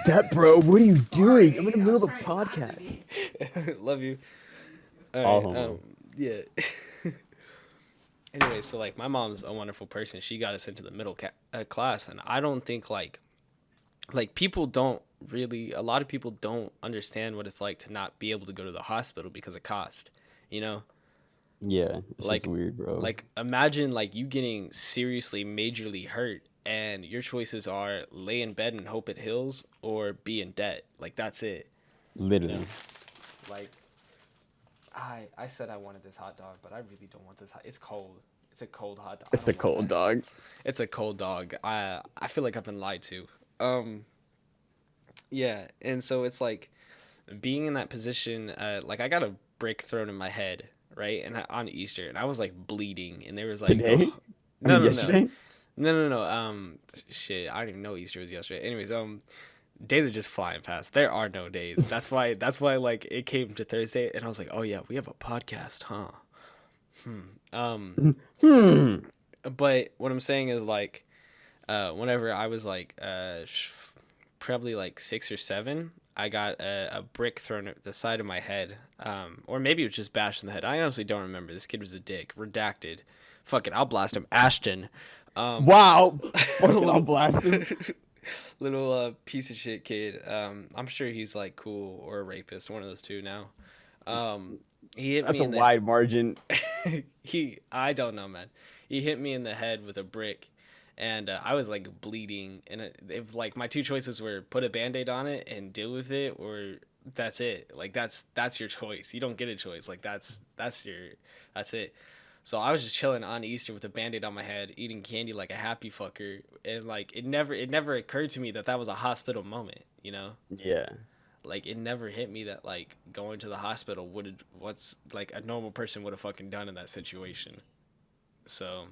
step, bro. What are you doing? I'm in the Sorry, I middle was of a trying not to podcast. be. Love you. All All right. homo. Yeah. Anyway, so like my mom's a wonderful person. She got us into the middle class, and I don't think like people don't really. A lot of people don't understand what it's like to not be able to go to the hospital because of cost. You know, Yeah, shit's like weird, bro. like imagine like you getting seriously majorly hurt and your choices are lay in bed and hope it heals or be in debt. Like that's it. You know, Literally. like I said I wanted this hot dog, but I really don't want this it's cold. It's a cold hot dog. I It's the don't want cold that. dog. It's a cold dog. I feel like I've been lied to. um yeah, and so it's like being in that position, like I got a brick thrown in my head, right? And on Easter, and I was like bleeding, and there was like, Today? oh, I no, mean, no, no, yesterday? no, no, no. Shit, I didn't even know Easter was yesterday. Anyways, days are just flying past. There are no days. That's why. That's why. Like it came to Thursday, and I was like, oh yeah, we have a podcast, huh? Um, Hmm. but what I'm saying is like, whenever I was like, probably like 6 or 7, I got a brick thrown at the side of my head, or maybe it was just bashed in the head. I honestly don't remember. This kid was a dick. Redacted. Fuck it, I'll blast him. Ashton. Wow. Fuck it, I'll little blast him. little piece of shit kid. I'm sure he's like cool or a rapist, one of those two now. He hit That's me a in the wide margin. I don't know, man. He hit me in the head with a brick, and I was like bleeding. And if like my two choices were put a band-aid on it and deal with it, or that's it. Like that's your choice. You don't get a choice. Like that's it. So I was just chilling on Easter with a band-aid on my head, eating candy like a happy fucker, and like it never occurred to me that that was a hospital moment. You know. Yeah. Like it never hit me that like going to the hospital would what's like a normal person would have fucking done in that situation. So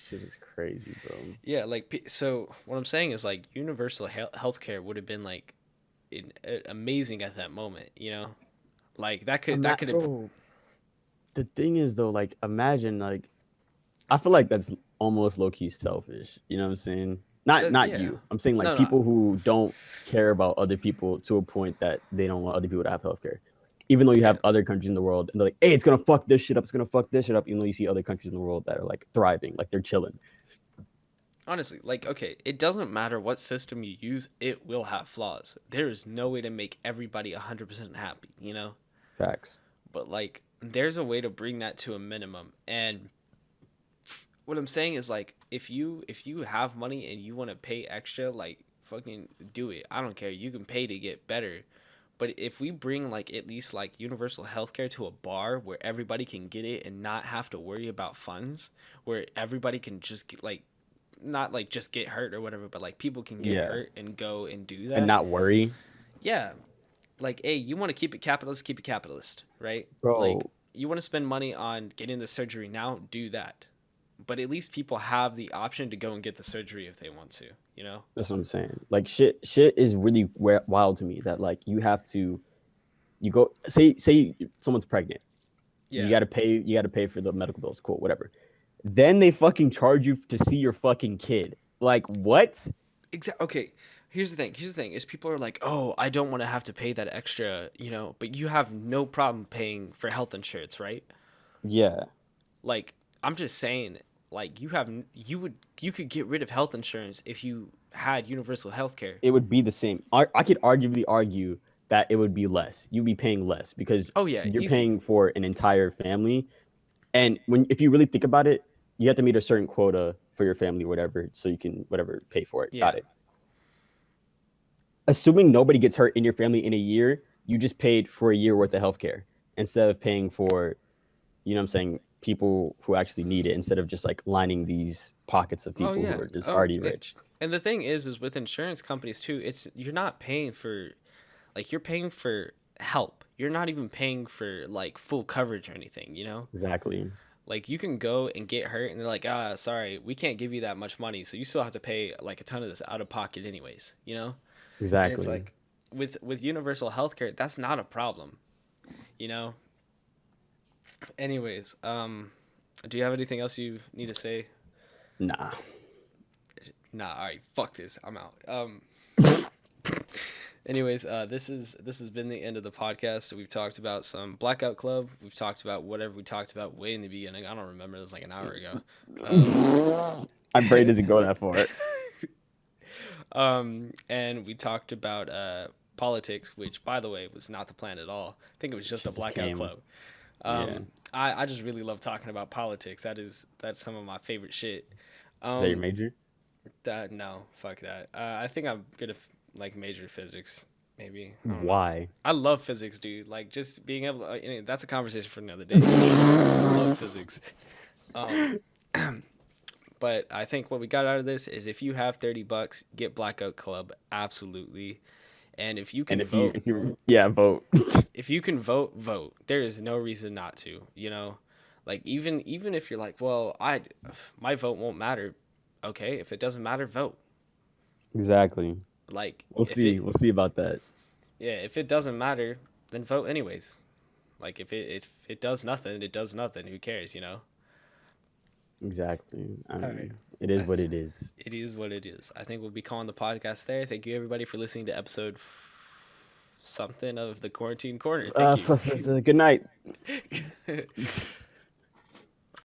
Shit is crazy, bro. yeah, like so what I'm saying is like universal healthcare would have been like amazing at that moment, you know? Like that could have Bro, the thing is though, like imagine like I feel like that's almost low key selfish. You know what I'm saying? Not yeah. you. I'm saying like No, no. people who don't care about other people to a point that they don't want other people to have healthcare. Even though you Yeah. have other countries in the world and they're like, hey, it's gonna fuck this shit up, it's gonna fuck this shit up, even though you see other countries in the world that are like thriving, like they're chilling. Honestly, like okay, it doesn't matter what system you use, it will have flaws. There is no way to make everybody 100% happy, you know? Facts. But like there's a way to bring that to a minimum. And what I'm saying is like if you have money and you want to pay extra, like fucking do it. I don't care. You can pay to get better. But if we bring like at least like universal healthcare to a bar where everybody can get it and not have to worry about funds, where everybody can just get like not like just get hurt or whatever, but like people can get Yeah. hurt and go and do And that. not worry. Yeah. Like, hey, you want to keep it capitalist, right? Like Bro, you want to spend money on getting the surgery now, do that. But at least people have the option to go and get the surgery if they want to, you know? that's what I'm saying. Like shit is really wild to me that like you go say someone's pregnant. Yeah. You gotta pay for the medical bills, cool, whatever. Then they fucking charge you to see your fucking kid. Like what? Exactly. Okay. Here's the thing is people are like, "Oh, I don't want to have to pay that extra, you know, but you have no problem paying for health insurance, right?" Yeah. Like, I'm just saying like you could get rid of health insurance if you had universal health care. It would be the same. I could arguably argue that it would be less. You'd be paying less because Oh yeah, you're easy. paying for an entire family. And if you really think about it, you have to meet a certain quota for your family, whatever, so you can whatever pay for it. Yeah. Got it. Assuming nobody gets hurt in your family in a year, you just paid for a year worth of healthcare instead of paying for, you know what I'm saying, people who actually need it instead of just like lining these pockets of Oh people who yeah. are just Oh, already rich. and the thing is with insurance companies too, it's you're not paying for like you're paying for help. You're not even paying for like full coverage or anything, you know? Exactly. Like you can go and get hurt and they're like, "Ah, sorry, we can't give you that much money, so you still have to pay like a ton of this out of pocket anyways," you know? And it's Exactly. like with universal healthcare, that's not a problem, you know? Anyways, do you have anything else you need to say? Nah. Nah, all right, fuck this. I'm out. Anyways, this has been the end of the podcast. We've talked about some Blackout Club. We've talked about whatever we talked about way in the beginning. I don't remember. It was like an hour ago. My brain doesn't go that far. And we talked about politics, which, by the way, was not the plan at all. I think it was just a Shit just Blackout came. Club. Yeah. I just really love talking about politics. That's some of my favorite shit. Is that your major? That no, fuck that. I think I'm gonna like major physics, maybe. I don't know. Why? I love physics, dude. Like just being able to, that's a conversation for another day. I love physics. Um, but I think what we got out of this is if you have $30, get Blackout Club, absolutely. And if you can And vote, if you yeah, vote. if you can vote, vote. There is no reason not to. You know, like even if you're like, well, my vote won't matter. Okay, if it doesn't matter, vote. Exactly. Like We'll if see. it We'll see about that. yeah, if it doesn't matter, then vote anyways. Like if it does nothing, it does nothing. Who cares, you know? Exactly. I All mean, right. It is what it is. It is what it is. I think we'll be calling the podcast there. Thank you everybody for listening to episode something of the Quarantine Corner. Thank you. Good night.